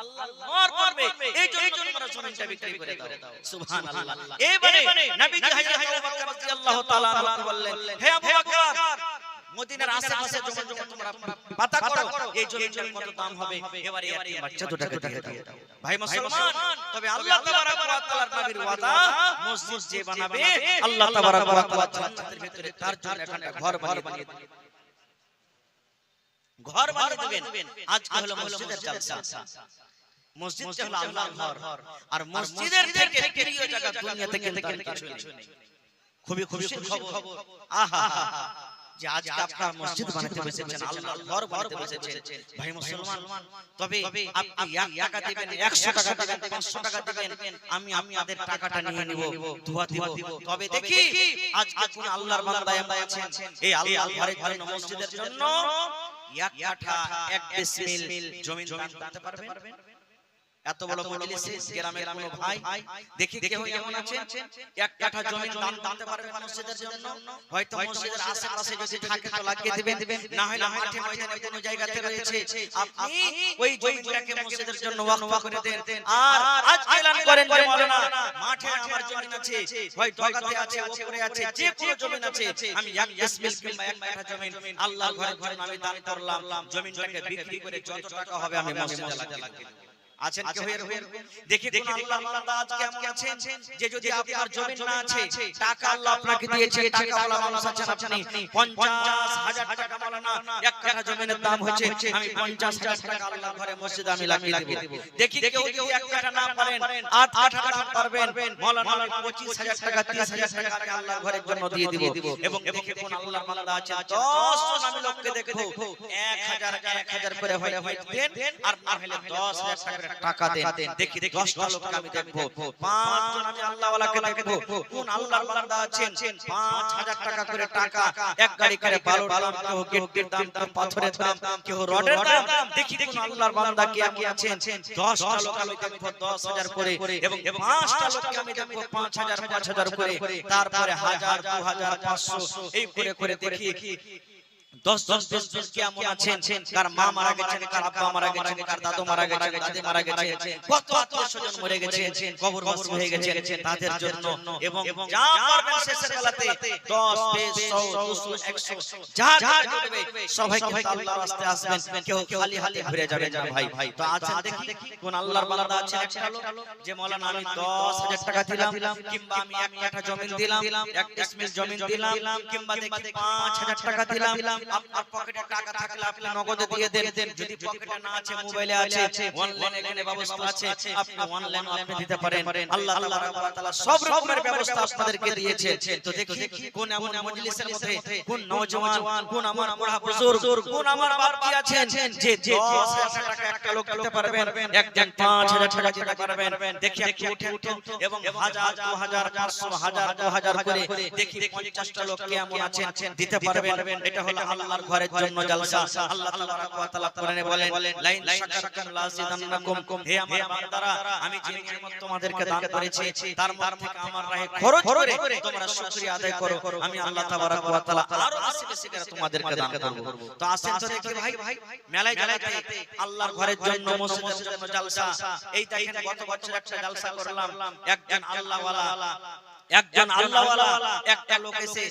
আল্লাহর ঘর করবে এই জন্য তোমরা জমিটা বিক্রি করে দাও। সুবহানাল্লাহ। এবারে নবীজি হযরত আবু বকর রাদিয়াল্লাহু তাআলা আনহু বললেন হে আবু বকর মদিনার আশেপাশে জমি তোমরা পাতা করো, এই জমির কত দাম হবে, এবারে ইয়াতীম বাচ্চা দুটাকে দিয়ে দাও। ভাই মুসলমান, তবে আল্লাহ তাবারক ওয়া তাআলার নবীর ওয়াদা মসজিদ যে বানাবে আল্লাহ তাবারক ওয়া তাআলা জান্নাতের ভিতরে তার জন্য একটা ঘর বানিয়ে দিবেন, ঘর বানিয়ে দিবেন। আজকে হলো মসজিদের জলসা, মসজিদটা হলো আল্লাহর ঘর, আর মসজিদের থেকে প্রিয় জায়গা দুনিয়াতে কিন্তু কিছু নেই। খুবই খুশির খবর আহা যে আজকে আপনারা মসজিদ বানাতে বসেছেন, আল্লাহর ঘর বানাতে বসেছেন। ভাই মুসলমান, তবে আপনি 1 টাকা দিবেন, 100 টাকা দিবেন, 500 টাকা দিবেন, আমি আপনাদের টাকাটা নিয়ে নিব, দোয়া দিব। তবে দেখি আজকে কোন আল্লাহর বান্দা আছেন এই আল্লাহর ঘরের জন্য মসজিদের জন্য এক কাঠা এক ডিসমিল জমি দান করতে পারবেন? এত বড় মজলিসে গ্রামের কোন ভাই দেখি কেউ এমন আছে এক কাঠা জমি দান করতে পারবে মসজিদের জন্য? হয়তো মসজিদের আশেপাশে যদি থাকে তো লাগিয়ে দিবেন, না হলে মাঠে ময়দানে কোন জায়গাতে রয়েছে আপনি ওই জমিটাকে মসজিদের জন্য ওয়াকফ করে দেন। আর আজ এলান করেন যে মাওলানা মাঠে আমার জমি আছে, হয় দগাতে আছে, উপরে আছে, যে কোনো জমি আছে, আমি এক ডিসমিল কিংবা এক কাঠা জমি আল্লাহর ঘরের জন্য আমি দান করলাম, জমিটাকে বিক্রি করে যত টাকা হবে আমি মসজিদে লাগিয়ে দেব। আছেন কেউ এরকম? দেখি কোন আল্লাহর বান্দা আজ কেমন আছেন যে যদি আপনার জমি না আছে, টাকা আল্লাহ আপনাকে দিয়েছে, টাকাওয়ালা মানুষ আছেন আপনি, 50,000 টাকা মাওলানা এক কাঠা জমির দাম হচ্ছে, আমি 50,000 টাকা আল্লাহর ঘরে মসজিদে আমি লাগিয়ে দেব। দেখি কেউ যদি এক কাঠা না পারেন 8 কাঠা দান করবেন, মাওলানা 25,000 টাকা 30,000 টাকা আমি আল্লাহর ঘরের জন্য দিয়ে দিব। এবং দেখি কোন আল্লাহর বান্দা আছে 10 জন আমি লোককে দেখবো 1000 করে হয় দেন, আর না হলে 10,000 টাকা দেন। দেখি 10টা লোককে আমি দেখবো, 5 জন আমি আল্লাহওয়ালাকে দেখবো, কোন আল্লাহর বান্দা আছেন 5,000 টাকা করে টাকা এক গাড়ি করে বালুর দাম, কেউ গিট্টির দাম, কেউ পাথরের দাম, কেউ রডের দাম, দেখি কোন আল্লাহর বান্দা কি আছেন 10টা লোক আমি দেখবো 10,000 করে, এবং 5টা লোককে আমি দেখবো 5,000 করে, তারপরে 1000 2000 500 এই করে দেখি 10 জন কেমন আছেন, কার মা মারা গেছেন, কার আব্বা মারা গেছেন, কার দাদু মারা গেছেন, দাদি মারা গেছেন, কত আত্মীয়স্বজন মরে গেছেন, কবরবাসী হয়ে গেছেন, তাদের জন্য। এবং যা করবেন শেষের বেলাতে 10 20 100 200 100 যা করবে সবাইকে আল্লাহর রাস্তায় আসবেন, কেউ খালি হাতে ঘুরে যাবে না ভাই। তো আছেন দেখি কোন আল্লাহর বান্দা আছে একটা লোক যে মাওলানা আমি 10,000 টাকা দিলাম, কিংবা আমি এক কাঠা জমি দিলাম, এক ডিসমিল জমি দিলাম, কিংবা দেখি 5,000 টাকা দিলাম। আপনার পকেটে টাকা থাকলে আপনি নগদে দিয়ে দেন, যদি পকেটে না আছে মোবাইলে আছে, অনলাইনে এখানে ব্যবস্থা আছে, আপনি অনলাইনে আপনি দিতে পারেন। আল্লাহ তাআলা সব রকমের ব্যবস্থা আপনাদেরকে দিয়েছে। তো দেখি কোন এমন মজলিসের মধ্যে কোন নওজওয়ান, কোন আমার বুড়া বুজুর্গ, কোন আমার বাপ কি আছেন যে 10,000 টাকা একটা লোক দিতে পারবেন, একজন 5,000 টাকা দিতে পারবেন। দেখি একটু উঠেন এবং 1000 2000 500 1000 2000 করে দেখি 50টা লোক কেমন আছেন দিতে পারবেন। এটা হলো আল্লাহর ঘরের জন্য জলসা। আল্লাহ তাবারাক ওয়া তাআলা কোরআনে বলেন লাইন শাকারতুম লাযিদান্নাকুম, হে আমার বান্দারা আমি যে নিয়ামত তোমাদেরকে দান করেছি তার মধ্যে থেকে আমার রাহে খরচ করে তোমরা শুকরিয়া আদায় করো, আমি আল্লাহ তাবারাক ওয়া তাআলা আরো বেশি করে তোমাদেরকে দান করব। তো আসেন তো দেখি ভাই মেলায় জালাতে আল্লাহর ঘরের জন্য মসজিদের জন্য জলসা। এই দেখেন গত বছর একটা জলসা করলাম, একজন আল্লাহওয়ালা একটা লোক এসে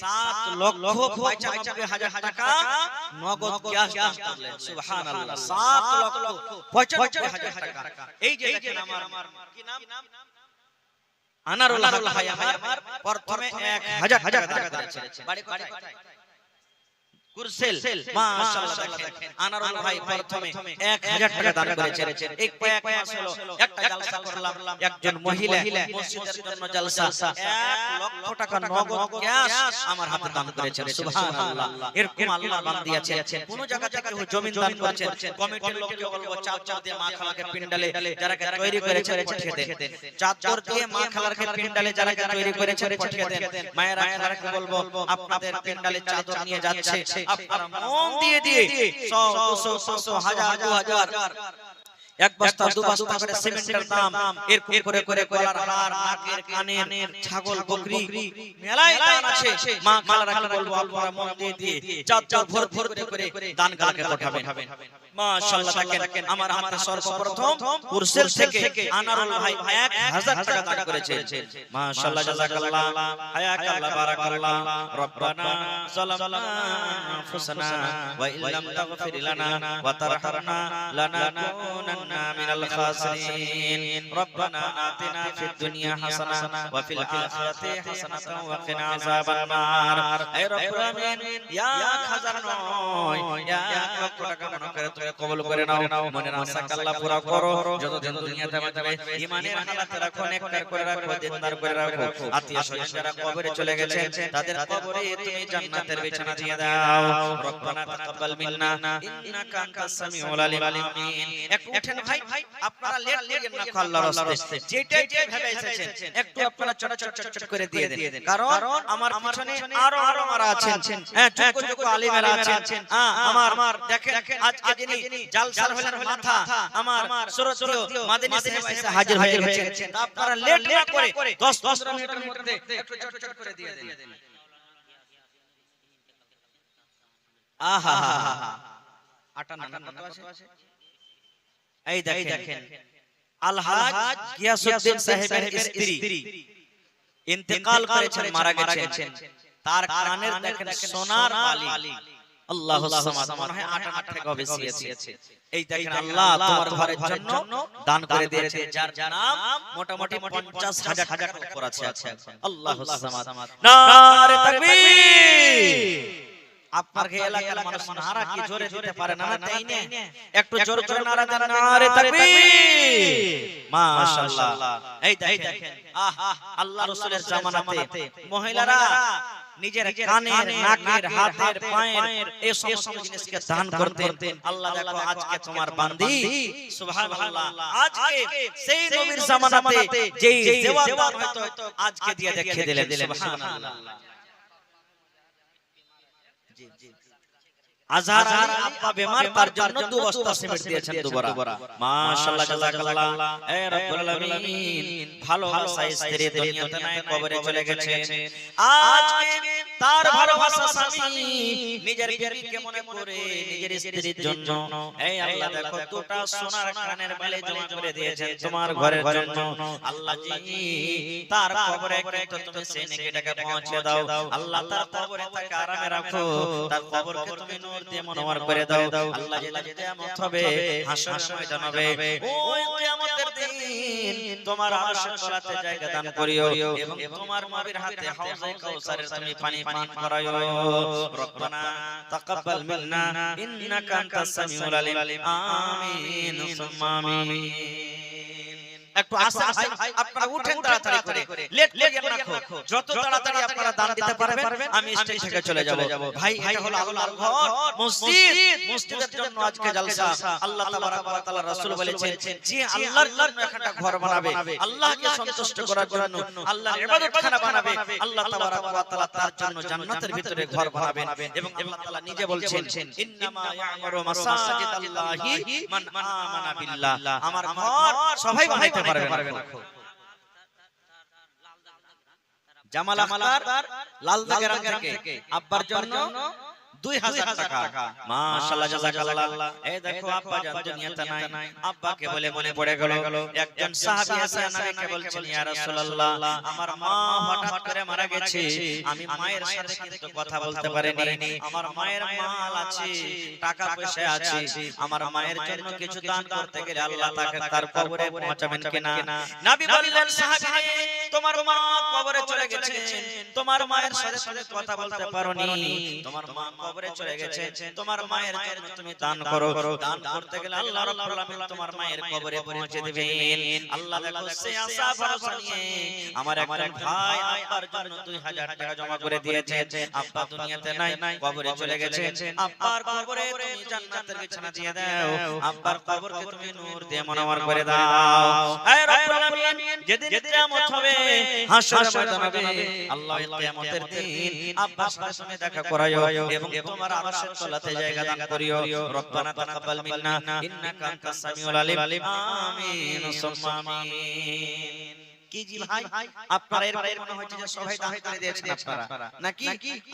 7,95,000 টাকা নগদ ক্যাশ দান করলেন। সুবহানাল্লাহ, 7,95,000 টাকা। এই যে দেখেন আমার কি নাম আনারুল্লাহ ভাই আমার প্রথমে 1,000 টাকা দিয়েছেন। বাড়ি কোথায়? কুরসেল। মাশাআল্লাহ দেখেন আনারুল ভাই প্রথমে 1,000 টাকা দান করেছেন। এই কয়েক মাস হলো একটা জলসা করলাম, একজন মহিলা মসজিদের জন্য জলসা 1,00,000 টাকা নগদ ক্যাশ আমার হাতে দান করেছেন। সুবহানাল্লাহ, এরকম আল্লাহ বান্দি আছেন। কোন জায়গা থেকে জমি দান করেছেন, কমিটির লোককে বলবো চাদর দিয়ে মা খালাকে পিন্ডালে যারা তৈরি করেছেন পাঠিয়ে দেন, চাদর দিয়ে মা খালাকে পিন্ডালে যারা তৈরি করেছেন পাঠিয়ে দেন। মায়েরা খালাকে বলবো আপনাদের পিন্ডালে চাদর নিয়ে যাচ্ছে, আপনারা মন দিয়ে 100 200 500 1000 2000 এক বস্তা দু বস্তা করে সিমেন্টের দাম, এরকম করে গলার হার, নাকের কানের, ছাগল বকরি মেলায় দান আছে। মা খালাকে বলবো আপনারা মন দিয়ে চাদর ভর করে দান গালাকে পাঠাবেন। মাশাআল্লাহ দেখেন আমার হাতে সর্বপ্রথম কুরসেল থেকে আনারুল ভাই 1,000 টাকা দান করেছেন। মাশাআল্লাহ জাযাকাল্লাহ হায়াকাল্লাহ বারাকাল্লাহ। রব্বানা যালামনা আনফুসানা ওয়া ইল্লাম তাগফির লানা ওয়া তারহামনা লানাকুনান্না মিনাল খাসিরিন। রব্বানা আতিনা ফিদ দুনিয়া হাসানা ওয়া ফিল আখিরাতি হাসানাতান ওয়া কিনা আযাবান নার। হে রব্বুল আমিন, ইয়া 1,000 নয়, ইয়া 1,00,000 টাকা মনে করে তুমি কবুল করে নাও মনের আশা আল্লাহ পুরা করো যতদিন দুনিয়াতে বাঁচবে ঈমানের হালাতে রাখো নেককার করে রাখো দিনদার করে রাখো আত্মীয় স্বজন যারা কবরে চলে গেছে তাদের কবরে তুমি জান্নাতের বিছানা দিয়ে দাও রব্বানা তাকাব্বাল মিন্না ইন্নাকা আনতাস সামিউল আলিম আমিন একটু উঠেন ভাই আপনারা লেট করেন না আল্লাহর রাস্তায় যেটা যে ভাবে এসেছেন একটু আপনারা চট চট চট চট করে দিয়ে দেন কারণ আমার পিছনে আরো মারা আছেন হ্যাঁ যোগ্য যোগ্য আলিমেরা আছেন আমার দেখেন আজকে যিনি জালসার হলেন মাথা আমার শ্রদ্ধেয় মাদানী সাহেব এসে হাজির হয়েছেন আপনারা লেট না করে 10 মিনিটের মধ্যে একটু চট চট করে দিয়ে দেন আহা আটা নানা কত আছে এই দেখেন আলহাজ গিয়াসউদ্দিন সাহেবের স্ত্রী ইন্তেকাল করেছেন মারা গেছেন তার কানের দেখেন সোনার বালি আল্লাহুস সামাদ মনে হয় আটা থেকে বেশি আছে এই দেখেন আল্লাহ তোমার ঘরের জন্য দান করে দিয়েছেন যার নাম মোটামুটি 50,000 টাকার উপর আছে আল্লাহুস সামাদ নারে তাকবীর আপনার এলাকার মানুষ নারা কি জোরে দিতে পারে না তাই না একটু জোর করে নারা দেন নারে তাকবীর মাশাআল্লাহ এই দেখেন আহা আল্লাহ রাসূলের জামানাতে মহিলারা নিজের কানের নাকের হাতের পায়ের এই সমস্ত জিনিসকে দান করতেন আল্লাহ দেখো আজকে তোমার বান্দি সুবহানাল্লাহ আজকে সেই নবীর জামানাতে যেই সেবা দান হয়তো আজকে দিয়ে দেখিয়ে দিলেন সুবহানাল্লাহ আজহার আলী আব্বা বেমার তার জন্য 2 বস্তা সিমেন্ট দিয়েছেন দুবারা মাশাআল্লাহ জাযাকাল্লাহ এ রব্বুল আলামিন ভালোবাসা স্ত্রী দুনিয়াতে নাই কবরে চলে গেছে আজকে তার ভালোবাসা স্বামী নিজের বিবিকে মনে করে নিজের স্ত্রীর জন্য এই আল্লাহ দেখো দুটো সোনার কানের বালি জমা করে দিয়েছেন তোমার ঘরের জন্য আল্লাহ জি তার কবরে কিন্তু তুমি সেই নেকিটাকে পৌঁছে দাও আল্লাহ তার কবরে তাকে আরামে রাখো তার কবরকে তুমি নূর দিয়ে মনোয়ার করে দাও আল্লাহ যেদিন কিয়ামত হবে হাসরের ময়দান হবে ওই কিয়ামতের দিন তোমার আরশের তলাতে জায়গা দান করিও এবং তোমার নবীর হাতে হাউজে কাউসারের তুমি পানি পান করায়ো রব্বানা তাকাব্বাল মিন্না ইন্নাকা আনতাস সামিউল আলিম আমিন সুম্মা আমিন একটু আস্তে আপনারা উঠেন তাড়াতাড়ি করে লেট করিয়েন না যত তাড়াতাড়ি আপনারা দান দিতে পারবেন আমি স্টেজ থেকে চলে যাব ভাই এটা হলো আল্লাহর ঘর মসজিদের জন্য আজকে জলসা আল্লাহ তাবারাক ওয়া তাআলা রাসূল বলেছেন যে আল্লাহর জন্য একটা ঘর বানাবে আল্লাহকে সন্তুষ্ট করার জন্য আল্লাহর ইবাদতখানা বানাবে আল্লাহ তাবারাক ওয়া তাআলা তার জন্য জান্নাতের ভিতরে ঘর বানাবেন এবং আল্লাহ তাআলা নিজে বলছেন ইন্নামা ইয়া'মুরু মাসাজিদাল্লাহি মান আমানা বিল্লাহ আমার ঘর সবাই বানাইতে পারবে না জামাল আখতার লালদাগের থেকে আব্বার জন্য 2000 টাকা মাশাআল্লাহ জাযাকাল্লাহ এই দেখো আব্বা জান দুনিয়াতে নাই আব্বাকে বলে মনে পড়ে গেল একজন সাহাবী আছে নবীকে বলছেন ইয়া রাসূলুল্লাহ আমার মা হঠাৎ করে মারা গেছে আমি মায়ের সাথে কিন্তু কথা বলতে পারিনি আমার মায়ের মাল আছে টাকা পয়সা আছে আমার মায়ের জন্য কিছু দান করতে গেলে আল্লাহ তাকে তার কবরে পৌঁছাবেন কিনা নবী বললেন সাহাবী তোমার মা কবরে চলে গেছে তোমার মায়ের সাথে কথা বলতে পারোনি তোমার মা কবরে চলে গেছে তোমার মায়ের জন্য তুমি দান করো দান করতে গেলে আল্লাহ রাব্বুল আলামিন তোমার মায়ের কবরে পৌঁছে দিবেন আল্লাহ দেখো সে আশা ভরসা নিয়ে আমার একজন ভাই আব্বার জন্য 2000 টাকা জমা করে দিয়েছে আব্বা দুনিয়াতে নাই কবরে চলে গেছে আব্বার কবরে তুমি জান্নাতের বিছানা দিয়ে দাও আব্বার কবরকে তুমি নূর দিয়ে মনোয়ার করে দাও হে রব্বুল আলামিন যেদিন কিয়ামত হবে হাসরের ময়দান হবে আল্লাহ কিয়ামতের দিন আব্বার সাথে দেখা করায়ো এবং তোমার আরশের তলাতে জায়গা দান করিও রব্বানা তাকাব্বাল মিন্না ইন্নাকা আনতাস সামিউল আলিম আমিন সুম্মা আমিন কি জি ভাই আপনারা এর মনে হচ্ছে যে সবাই দান করে দিয়েছেন আপনারা নাকি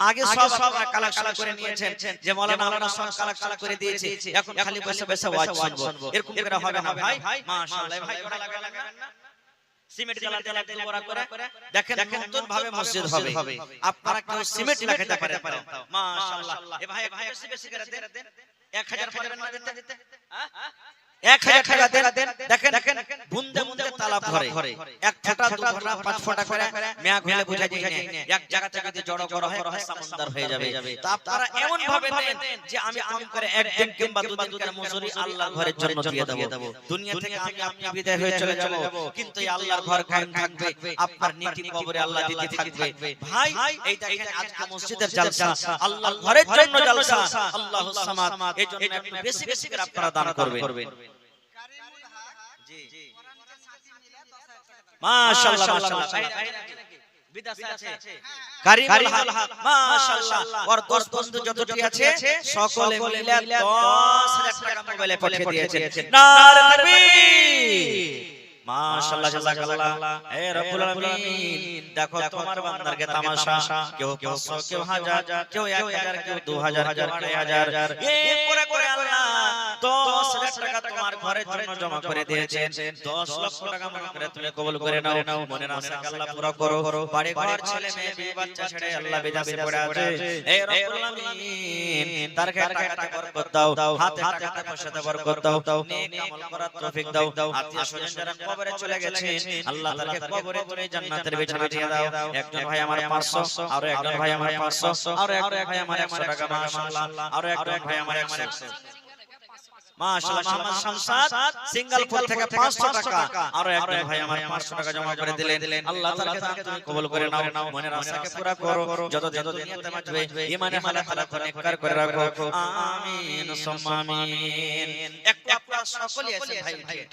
আগে সব কালেকশন করে নিয়েছেন যে মাওলানা সব কালেকশন করে দিয়েছে এখন খালি বসে বসে ওয়াজ শুনবো এরকম করে হবে না ভাই মাশাআল্লাহ ভাই ওটা লাগাবেন না সিমেন্ট জ্বালাতে লাগতে বড় করে দেখেন নতুন ভাবে মসজিদ হবে আপনারা কেউ সিমেন্ট লাগাতে পারেন মাশাআল্লাহ এ ভাই বেশি করে দেন 1000 পারবেন না দিতে 1000 টাকা দেন দেখেন বুন্দে বুন্দে তালাব ভরে এক ফোঁটা দু ফোঁটা পাঁচ ফোঁটা করে মেঘ হলে বোঝা যায় না এক জায়গা থেকে যদি জড়ো করা হয় সমুদ্র হয়ে যাবে তো আপনারা এমন ভাবে দেন যে আমি কম করে একদিন কিংবা দুদিন করে মজুরি আল্লাহর ঘরের জন্য দিয়ে দেব দুনিয়া থেকে আমি আপনি বিদায় হয়ে চলে যাব কিন্তু এই আল্লাহর ঘর কায়েম থাকবে আপনার নেকি কবরে আল্লাহ দিতে থাকবে ভাই এই দেখেন আজকে মসজিদের জলসা আল্লাহর ঘরের জন্য জলসা আল্লাহুস সামাদ এজন্য একটু বেশি বেশি করে আপনারা দান করবেন মাশাআল্লাহ মাশাআল্লাহ বিদাস আছে কারিমুল হক মাশাআল্লাহ ওর দোস্ত বন্ধু যতটি আছে সকলে মিলে 10000 টাকা মোবাইলে পাঠিয়ে দিয়েছেন নারে তাকবীর মাশাআল্লাহ জাযাকাল্লাহ হে রব্বুল আলামিন দেখো তোমার বান্দারকে তামাশা কেউ 500 কেউ 1000 কেউ 1000 কেউ 2000 কেউ 3000 এই করে করে আল্লাহ 10000 টাকা তোমার ঘরের জন্য জমা করে দিয়েছেন 10 লক্ষ টাকা মনে করে তুমি কবুল করে নাও মনের আশাকে আল্লাহ পুরো করো বাড়ি ঘর ছেলে মেয়ে বিয়ে বাচ্চা ছেড়ে আল্লাহ বিদেশে পড়ে আছে হে রব্বুল আলামিন তার টাকাতে বরকত দাও হাতে টাকাতে পয়সাতে বরকত দাও নেক আমল করার তৌফিক দাও আত্মীয় স্বজন যারা কবরে চলে গেছেন আল্লাহ তাআলাকে কবরে করে জান্নাতের বিছানা দিয়ে দাও একজন ভাই আমার 500 আর একজন ভাই আমার 500 আর একজন ভাই আমার 100 টাকা মাশাআল্লাহ আর একজন ভাই আমার 100 মাশাআল্লাহ মোহাম্মদ শামসাদ সিঙ্গাপুর থেকে 500 টাকা আর একজন ভাই আমার 500 টাকা জমা করে দিলেন আল্লাহ তাআলাকে তুমি কবুল করে নাও মনের আশাকে পুরা করো যতদিন দুনিয়াতে বাঁচবে ঈমানে হালাত হালাত নেককার করে রাখো আমিন সুম্মা আমিন একটু আপনারা সকলেই আছেন ভাই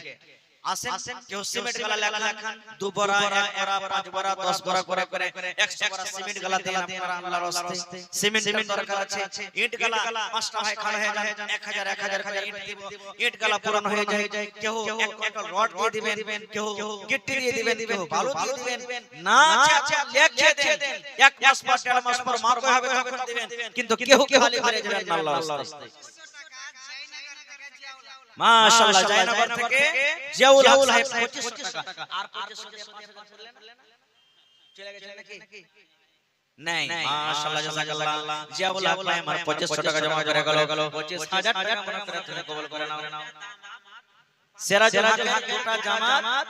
আসেন কেউ সিমেন্ট গালা লেখান 2 বড়া 1 বড়া 5 বড়া 10 বড়া করে 100 বড়া সিমেন্ট গালা দিয়ে আপনারা আল্লাহর রাস্তায় সিমেন্ট দরকার আছে ইট গালা 5টা ভাই খাড়া হয়ে যায় 1000 করে ইট দিব ইট গালা পূরণ হয়ে যায় কেউ এক রড দিয়ে দিবেন কেউ গিট্টি দিয়ে দিবেন কেউ বালু দিয়ে দিবেন না আচ্ছা লেখে দেন এক মাস পর 1.5 মাস পর মারতে হবে তখন দিবেন কিন্তু কেউ খালি করে দিবেন না আল্লাহর রাস্তায় মাশাআল্লাহ জয়নগর থেকে জিয়াউল হক 2500 টাকা আর 2500 দিয়ে 5000 করলেন চলে গেছেন নাকি নাই মাশাআল্লাহ জাযাকাল্লাহ জিয়াউল হক ভাই আমার 2500 টাকা জমা করে গেল 25000 টাকা মনে করে তুমি কবুল করে নাও সিরাজুল হক দুটা জামাত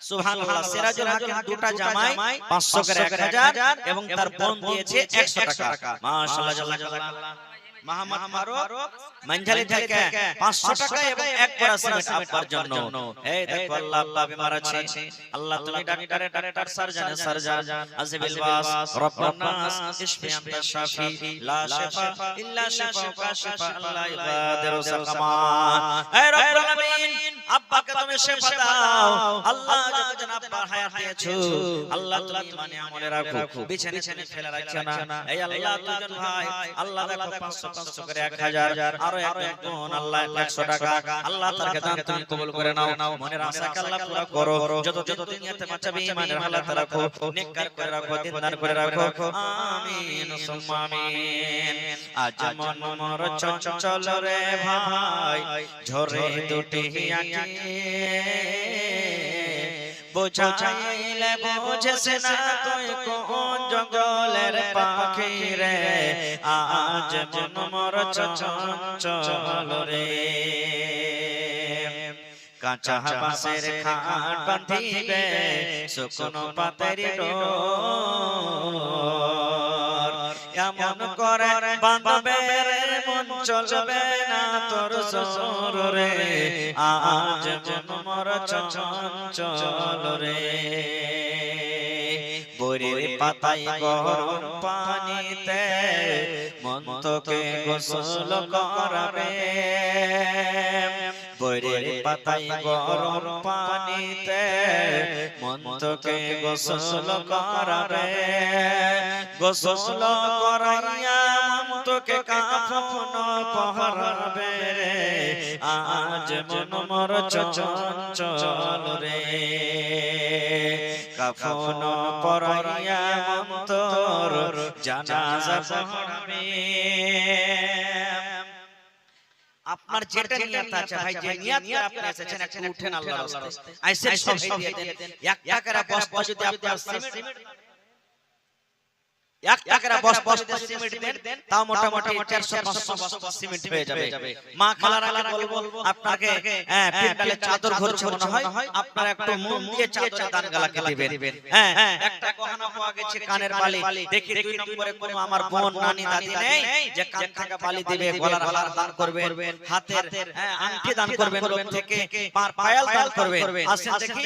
সুবহানাল্লাহ সিরাজুল হক দুটা জামাই 500 করে 1000 এবং তার বোন দিয়েছে 100 টাকা মাশাআল্লাহ জাযাকাল্লাহ মোহাম্মদ ফারুক মঞ্জলি থেকে 500 টাকা এবং এক বড়া সিমেন্ট আপনার জন্য এই দেখো আল্লাহ আল্লাহ বিমার আছে আল্লাহ তুমি ডাক্তার সার্জন আজিবিল বাস রব্বুন নাস ইশফি আনতা শাফি লা শিফা ইল্লা শিফাউকা শিফা আল্লাহ ইবাদিরু সাকামা হে রব্বুল আলামিন আব্বাকে তুমি শিফা দাও আল্লাহ যতজন আব্বার হায়াত দিয়েছো আল্লাহ তুমি মানে আমলে রাখো বিছানে ফেলে রাখছো না এই আল্লাহ দুজন ভাই আল্লাহ দেখো 500 করে 1000 আর একজন আল্লাহ 100 টাকা আল্লাহ তাআলাকে দান তুমি কবুল করে নাও মনের আশাকে আল্লাহ পুরো করো যত দুনিয়াতে বাঁচাবে ঈমানের হালাত রাখো নেককার করে রাখো দিনদার করে রাখো আমিন সুম্মা আমিন আজ মন মোর চঞ্চল রে ভাই ঝরে দুটি আঁখি বোঝাইলে বোঝেস না তুই কোন জঙ্গলের পাখি রে আজ মন মোর চঞ্চল রে কাঁচা বাঁশের খাট বাঁধিবে শুকনো পাতের ডোর এমন করে বাঁধবে রে মন চলবে না তোর জোর রে আজ মন মোর চঞ্চল রে বরের পাতায় গরম পানিতে মন তোকে গোসল করাবে বরের পাতায় গরম পানিতে মন তোকে গোসল করাবে গোসল করাইয়া মন তোকে কাফন পহরাবে আজ মন মোর চঞ্চল রে কাফন পরাইয়া মন তোর জানাজা পড়াবে আপনার যেটা নিয়ত আছে ভাই যে নিয়ত করে আপনি এসেছেন একটু উঠেন আল্লাহর রাস্তায় আইসে সব দিয়ে দেন এক টাকার বস্তা যদি আপনার সিমেন্ট এক টাকার বস্তা সিমেন্ট দেন তাও মোটামুটি 400-500 বস্তা সিমেন্ট হয়ে যাবে। মা খালারাকে বলবো আপনাকে পিন্ডালে চাদর ঘুরছে মনে হয়, আপনারা একটু মন দিয়ে চাদরে দান গালাকে দিবেন। একটা গহনা পাওয়া গেছে কানের বালি, দেখি 2 নম্বরে কোনো আমার বোন নানি দাদি নেই যে কান থেকে বালি দিবে, গলার হার দান করবেন, হাতের আংটি দান করবেন, লোক থেকে পায়াল দান করবেন। আসেন দেখি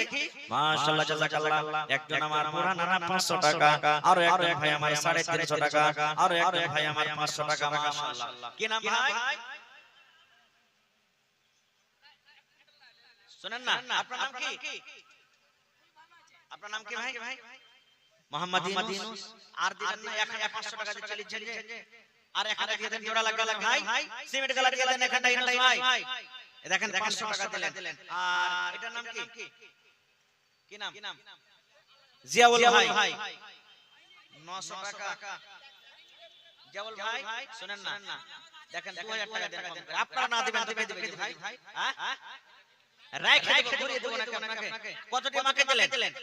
মাশাআল্লাহ জাযাকাল্লাহ। একজন আমার পুরা নানা 500 টাকা, আর একজন ভাই আমার 350 টাকা, আর একজন ভাই আমার 500 টাকা। মাশাআল্লাহ। কি নাম ভাই? শুনেন না, আপনার নাম কি? আপনার নাম কি ভাই? মোহাম্মদ ইউনূস। আর দিলেন না 500 টাকা দিয়ে চলেছেন যে, আর এখানে দিয়ে দেন জোড়া লাগা ভাই, সিমেন্ট গালা দিয়ে দেন এখানটা ইউনূস ভাই। এই দেখেন 500 টাকা দিলেন। আর এটার নাম কি? কি নাম? জিয়াউল ভাই 900 টাকা। জিয়াউল ভাই শুনেন না, দেখেন 2000 টাকা দেন কম করে। আপনারা না দিবেন তো দিবে ভাই, হ্যাঁ রাইখে ঘুরিয়ে দেব নাকি আপনাকে? কতটি মাকে দিলেন?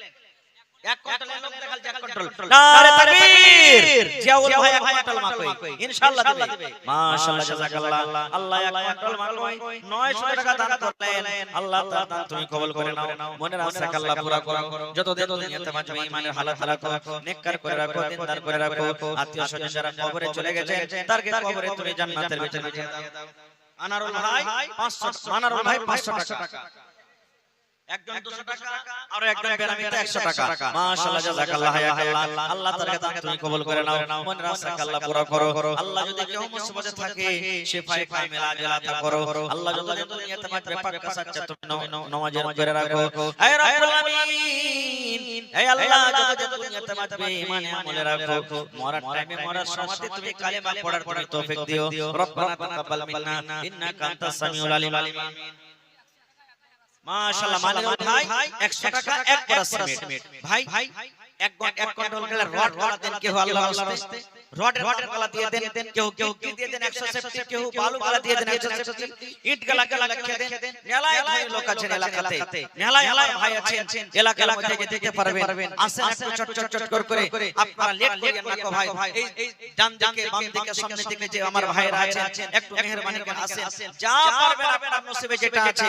এক কুইন্টাল লোক দেখাল, এক কুইন্টাল। নারে তাকবীর! জিয়াউল ভাই এক কুইন্টাল মাকই ইনশাআল্লাহ দিবে। মাশাআল্লাহ জাযাকাল্লাহ। আল্লাহ এক কুইন্টাল মাকই 900 টাকা দান করলেন। আল্লাহ তাআলা তুমি কবুল করে নাও, মনের আশা আল্লাহ পুরা করো। যতদিন দুনিয়াতে বাঁচবে ঈমানের হালাত রাখো, নেককার করে রাখো, দিনদার করে রাখো। আত্মীয়-স্বজন যারা কবরে চলে গেছে তারকে কবরে তুমি জান্নাতের ভিতরে নিয়ে দাও। আনারুল ভাই 500, আনারুল ভাই 500 টাকা। একজন 200 টাকা, আর একজন বেনামিতে 100 টাকা। মাশাআল্লাহ জাযাকাল্লাহ হায়াকাল্লাহ। আল্লাহ তাআলা তুমি কবুল করে নাও, মনের আশা আল্লাহ পুরা করো। আল্লাহ যদি কেউ মুসিবতে থাকে শিফায়ে কামিলা আজলাতা করো। আল্লাহ যদি দুনিয়াতে মাত্র পাক কাসাচ্চা তুমি নামাজের করে রাখো। হে রব্বুল আমিন, হে আল্লাহ যদি দুনিয়াতে মাত্র ঈমানে আমলে রাখো, মরার টাইমে মরার সময়তে তুমি কালেমা পড়ার তুমি তৌফিক দিও। রব্বানা তাকাব্বাল মিন্না ইন্নাকা আনতাস সামিউল আলিম। মাশাআল্লাহ। মানিক ভাই 100 টাকা এক পরা সিমেন্ট। ভাই এক কুইন্টাল গেলে রড গলা দেন, কেউ আল্লাহর রাস্তায় রডের গলা দিয়ে দেন, কেউ কি দিয়ে দেন 170, কেউ বালু গলা দিয়ে দেন 170, ইট গলা লিখে দেন। মেলায় ভাই লোক আছেন এলাকাতে, মেলায় ভাই আছেন এলাকার মধ্যে যেতে পারবেন। আসেন একটু চট করে আপনারা লেট করেন না কো ভাই। এই ডান দিকে বাম দিকে সামনে দিকে যে আমার ভাইরা আছেন একটু মেহেরবানি করে আসেন। যা পারবেন আপনার নসিবে যেটা আছে,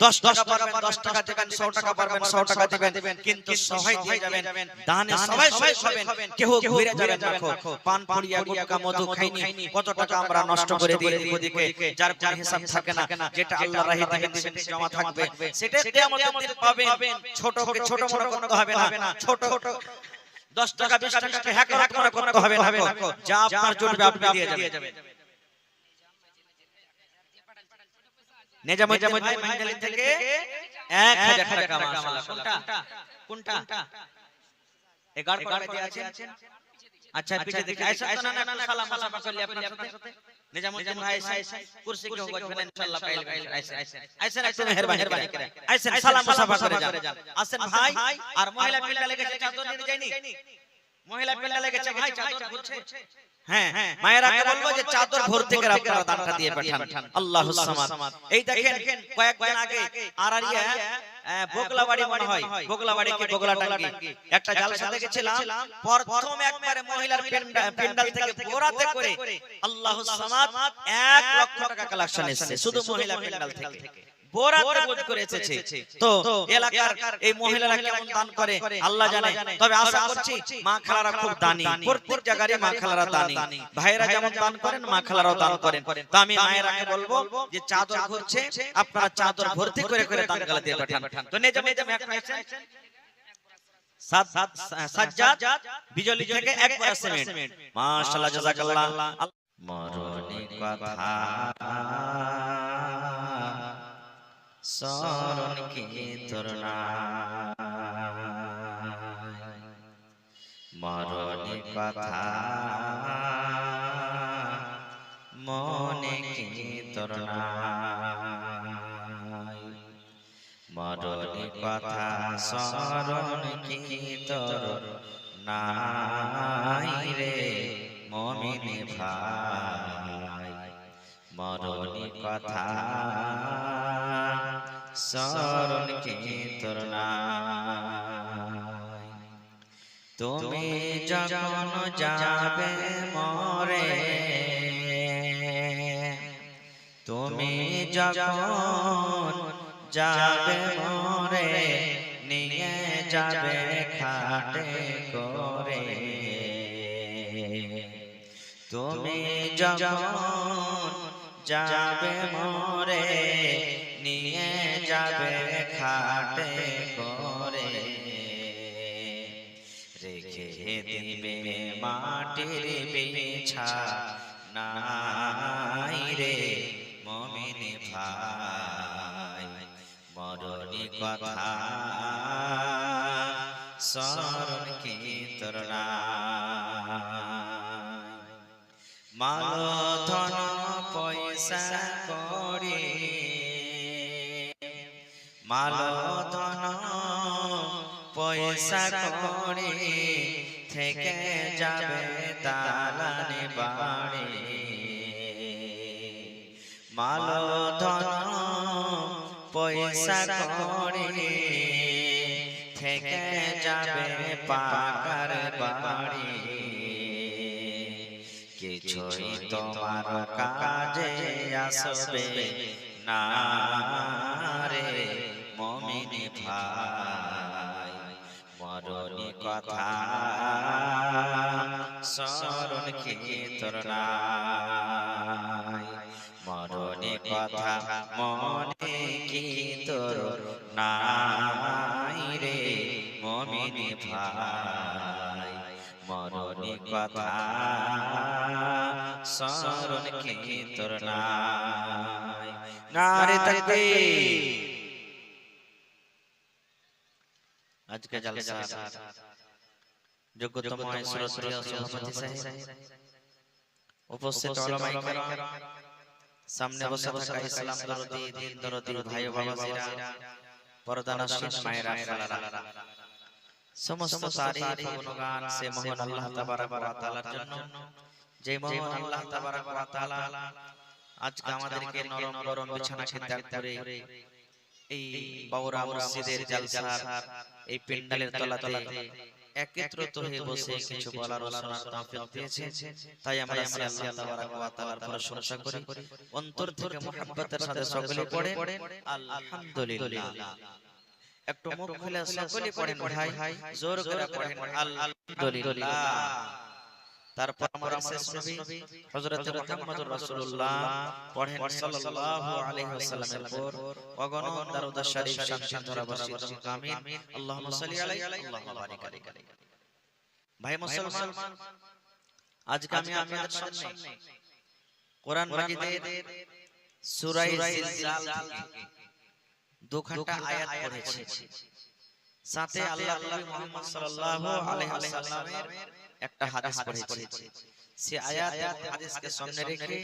10 টাকা পারবেন 10 টাকা দিবেন, 100 টাকা পারবেন 100 টাকা দিবেন, কিন্তু সবাই দিয়ে যাবেন। দানে সবাই খাবেন, কেউ ঘুরে যাবেন রাখো। পান পুড়িয়া গুটকা মধু খাইনি কত টাকা আমরা নষ্ট করে দিই ওদিকে, যার কোনো হিসাব থাকে না। যেটা আল্লাহর রাহে দিবেন সেটা জমা থাকবে, সেটা কিয়ামতের দিন পাবেন। ছোট বড় করতে হবে না, ছোট 10 টাকা 20 টাকা হ্যাকার করতে হবে না। যা আপনার জুটবে আপনি দিয়ে যাবেন। নেজামুদ্দিন ভাই মাইন্ডালি থেকে 1000 টাকা। মাশাআল্লাহ। কোনটা এই গাড় করে দিয়ে আছেন? আচ্ছা পিছে দেখি আইসা তো না সালাম মুসাফা করলি আপনার সাথে। নিজামুদ্দিন ভাই আইসা কুরসি কেউ বসবেন ইনশাআল্লাহ পাইলে আইসা একটু মেহেরবানি করে আইসেন, সালাম মুসাফা করে যান। আসেন ভাই। আর মহিলা পিল্লা লেগেছে চাদর নিয়ে যায়নি? মহিলা পিল্লা লেগেছে ভাই চাদর ঘুরছে। হ্যাঁ মায়েরাকে বলবো যে চাদর ভর্তি করে আপনারা দানটা দিয়ে পাঠান। আল্লাহুস সামাদ। এই দেখেন কয়েকদিন আগে আরারিয়া বগলাবাড়ি মনে হয়, বগলাবাড়ি কি বগলাটাঙ্গি একটা জালসাতে গেছিলাম। প্রথম একবারে মহিলার পেন্ডাল থেকে বোরাতে করে আল্লাহুস সামাদ 1 লক্ষ টাকা কালেকশন এসেছে শুধু মহিলা পেন্ডাল থেকে। বোরাতে বোঝ করে এসেছে। তো এলাকার এই মহিলারা কেমন দান করে আল্লাহ জানে। তবে আশা করছি মা খালারা খুব দানি, প্রত্যেক জায়গায় মা খালারা দানি। ভাইরা যেমন দান করেন মা খালারাও দান করেন। তো আমি মায়েরাকে বলবো যে চাদর ঘুরছে, আপনারা চাদর ভর্তি করে দান গালা দিয়ে পাঠান। তো নেজাম এক হয়েছে সাজ্জাদ বিজলি থেকে এক পরা সিমেন্ট। মাশাআল্লাহ জাযাকাল্লাহ। মরণে কথা শরণ কি তোর নাই, মরণে কথা মনে কি তোর নাই, মরণে কথা শরণ কি তোর নাই রে মুমিন ভাই, মরণে কথা শরণ কি তোর নাই। তুমি যখন যাবে মরে, তুমি যখন যাবে মরে, নিয়ে যাবে খাটে করে। তুমি যখন যাবে মরে, নিয়ে যাবে খাটে করে। রেখে দিবে মাটির বিছানায় রে মুমিন ভাই, মরণি কথা স্মরণ কি তোর নাই। মাল ধন পয়সা করি, মাল ধন পয়সা করি, থেকে যাবে দালানি বাড়ি। মাল ধন পয়সা করি, থেকে যাবে পাকার বাড়ি। কিছুই তোমার কাজে আসবে না রে মুমিন ভাই, মরণি কথা স্মরণ কি তোর নাই। মরণি কথা মনে কি তোর নাই রে মুমিন ভাই, মরণি কথা স্মরণ কি তোর নাই। নারে তাকবীর। আজকে জলসা যোগ্যতম শ্রদ্ধেয় সভাপতি সাহেব, উপস্থিত উলামায়ে কেরাম, সামনে বসে থাকা ইসলাম দরদি দ্বীন দরদি ভাই ও বাবাজিরা, পর্দানশীন মায়েরা খালারা, সমস্ত তারিফ গুণগান সে মহান আল্লাহ তাবারক ওয়া তাআলার জন্য, যে মহান আল্লাহ তাবারক ওয়া তাআলা আজকে আমাদেরকে নরম গরম বিছানাকে ত্যাগ করে এই বাউরা মসজিদের জলসার এই প্যান্ডেলের তলাতে একত্রিত হয়ে বসে কিছু বলার ও শোনার তৌফিক দিয়েছে। তাই আমরা আল্লাহ তাবারক ওয়া তাআলার প্রশংসা করি, অন্তর থেকে মুহাব্বতের সাথে সকলে পড়ে আলহামদুলিল্লাহ। একটু মুখ খুলে সকলে পড়েন ভাই, জোর করে পড়েন আলহামদুলিল্লাহ। তারপর আমার শেষ নবী হযরত মুহাম্মদুর রাসূলুল্লাহ পড়েন সাল্লাল্লাহু আলাইহি ওয়াসাল্লামের উপর অগণন দরুদ শরীফ শান্তি ধরা বর্ষিত হোক, আমিন। আল্লাহুম্মা সাল্লি আলাইহি আল্লাহুম্মা বারিক আলাইহি। ভাই মুসলমান, আজকে আমি আপনাদের সামনে কোরআন মাজিদের সূরা জিলজাল থেকে দুখানা আয়াত পড়েছি, সাথে আল্লাহ নবী মুহাম্মদ সাল্লাল্লাহু আলাইহি ওয়াসাল্লামের একটা হাদিস পড়েছি। সে আয়াত এবং হাদিসকে সামনে রেখে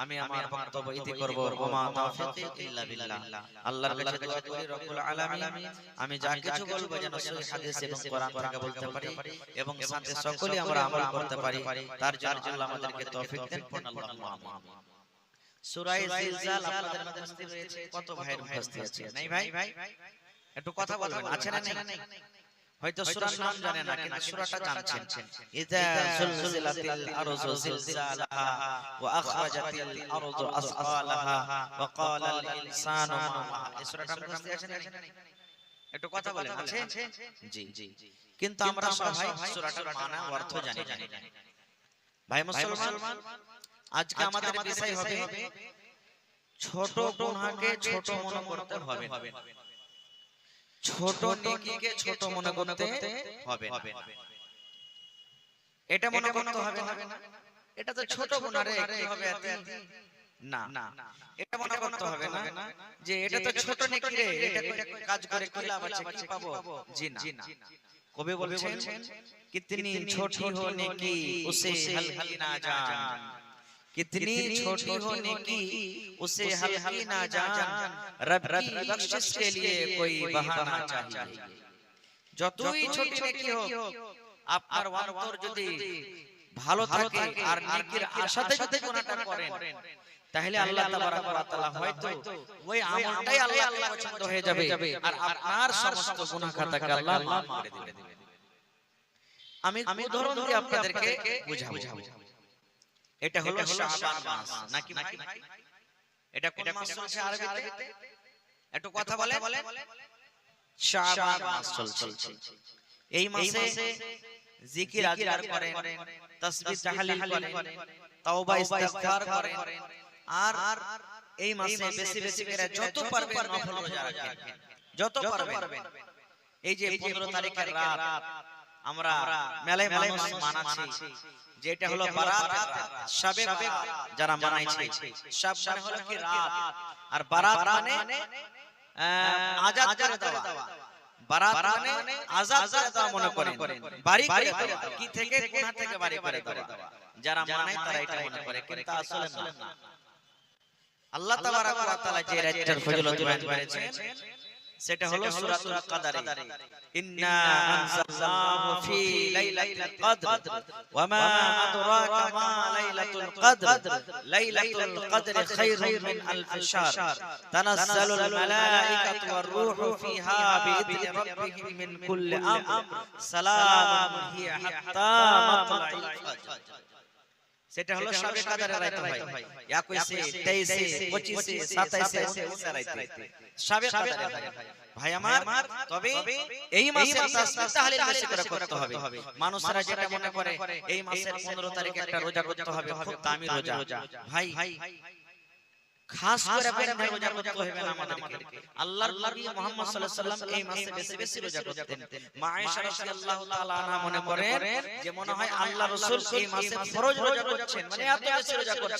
আমি আমার বক্তব্য ইতি করব। ওমা তাওফীকি ইল্লা বিল্লাহ। আল্লাহর কাছে দোয়া করি রব্বুল আলামিন আমি যা কিছু বলবো যেন সহিহ হাদিস এবং কোরআন থেকে বলতে পারি এবং সাথে সকলে আমরা আমল করতে পারি, তার জন্য আল্লাহ আমাদেরকে তৌফিক দেন। আল্লাহুম্মা আমিন। সূরা জিলজাল আপনাদের মধ্যে উপস্থিত রয়েছে, কত ভাইয়ের উপস্থিত আছে? নাই ভাই? একটু কথা বলবেন, আছে না নেই? হয়তো সূরার নাম জানেন না, কিন্তু সূরাটা জানছেন। ইযা যুলজিলাতিল আরযু জিলজালাহা ওয়া আখরাজাতিল আরযু আসফালাহা ওয়া ক্বালাল ইনসানু মা লাহা। এই সূরাটা আমরা বুঝতে আছেন না? একটু কথা বলেন, আছে? জি। কিন্তু আমরা সবাই সূরাটার মানে অর্থ জানি না। ভাই মুসলমান, আজকে আমাদের বিষয় হবে ছোট গুনাহকে ছোট মনে করতে হবে না, ছোট নেকিকে ছোট মনে করতে হবে না। এটা মনে করতে হবে না এটা তো ছোট গুনাহ রে, কি হবে এতে? না, এটা মনে করতে হবে না যে এটা তো ছোট নেকি রে, এটা কাজ করে কি লাভ আছে, কি পাবো? জি না। কবি বলছেন কিতনি ছোটি হো নেকি উসে হলকি না জান, कितनी छोटी हो नेकी उसे हल्की ना जान, रब की बख्शिश के लिए कोई बहाना चाहिए। যতই ছোট নেকি হোক, আপনার অন্তর যদি ভালো থাকে আর নেকির আশাতে যদি গুনাহটা করেন, তাহলে আল্লাহ তাবারক ওয়া তাআলা হয়তো ওই আমলটাই আল্লাহ পছন্দ হয়ে যাবে আর আপনার সমস্ত গুনাহ খাতাকে আল্লাহ মাফ করে দিবেন। আমি উদাহরণ দিয়ে আপনাদেরকে বুঝাবো। এটা হলো শাবান মাস নাকি ভাই? এটা কোন মাস চলছে আরবিতে? একটু কথা বলেন। শাবান মাস চলছে। এই মাসে জিকির আজকার করেন, তাসবিহ তাহলিল করেন, তাওবা ইস্তিগফার করেন, আর এই মাসে বেশি বেশি করে যত পারবেন নফল রোজা রাখেন, যত পারবেন। এই যে 15 তারিখের রাত আমরা মেলায় মানুষ মানাচ্ছি, যেটা হলো বারাত, শবে বারাত যারা মানাইছে, শব মানে হলো কি রাত, আর বারাত মানে আজাদ করে দেওয়া। বারাত মানে আজাদ করে দেওয়া মনে করেন, বাড়ি করে দেওয়া। কি থেকে? গুনাহ থেকে বাড়ি করে দেওয়া। যারা মানায় তারা এটা মনে করে, কিন্তু আসলে না। আল্লাহ তাবারক ওয়া তাআলা যে রাতের ফজিলত বয়ান করেছেন সেটা হলো সূরাতুল কদরে। ইন্না আনজালনাহু ফি লাইলাতুল কদর ওয়া মা আদরাকা মা লাইলাতুল কদর লাইলাতুল কদরি খায়রুম মিন আলফি শাহর তানাজ্জালুল মালায়েকাতু ওয়ার রূহু ফিহা বিইذনি রাব্বিহিম মিন কুল্লি আমর সালামুন হিয়া হাত্তা মাতলাইল ফাজর। সেটা হলো শবে কদরের রাত ভাই, 21 23 25 27 29 রাতে শবে কদর ভাই আমার। তবে এই মাসে তাসবিহ তাহলিল বেশি করে করতে হবে। মানুষরা যেটা মনে করে এই মাসের 15 তারিখে একটা রোজা করতে হবে, খুব দামি রোজা। ভাই খাস করে ভাই রোজা করতে হবে না আমাদেরকে। আল্লাহর নবী মুহাম্মদ সাল্লাল্লাহু আলাইহি ওয়াসাল্লাম এই মাসে বেশি বেশি রোজা করতেন। মা আয়েশা রাদিয়াল্লাহু তাআলা আনহা মনে করেন যে মনে হয় আল্লাহ রাসূল এই মাসে ফরজ রোজা করছেন, মানে এত বেশি রোজা করছেন।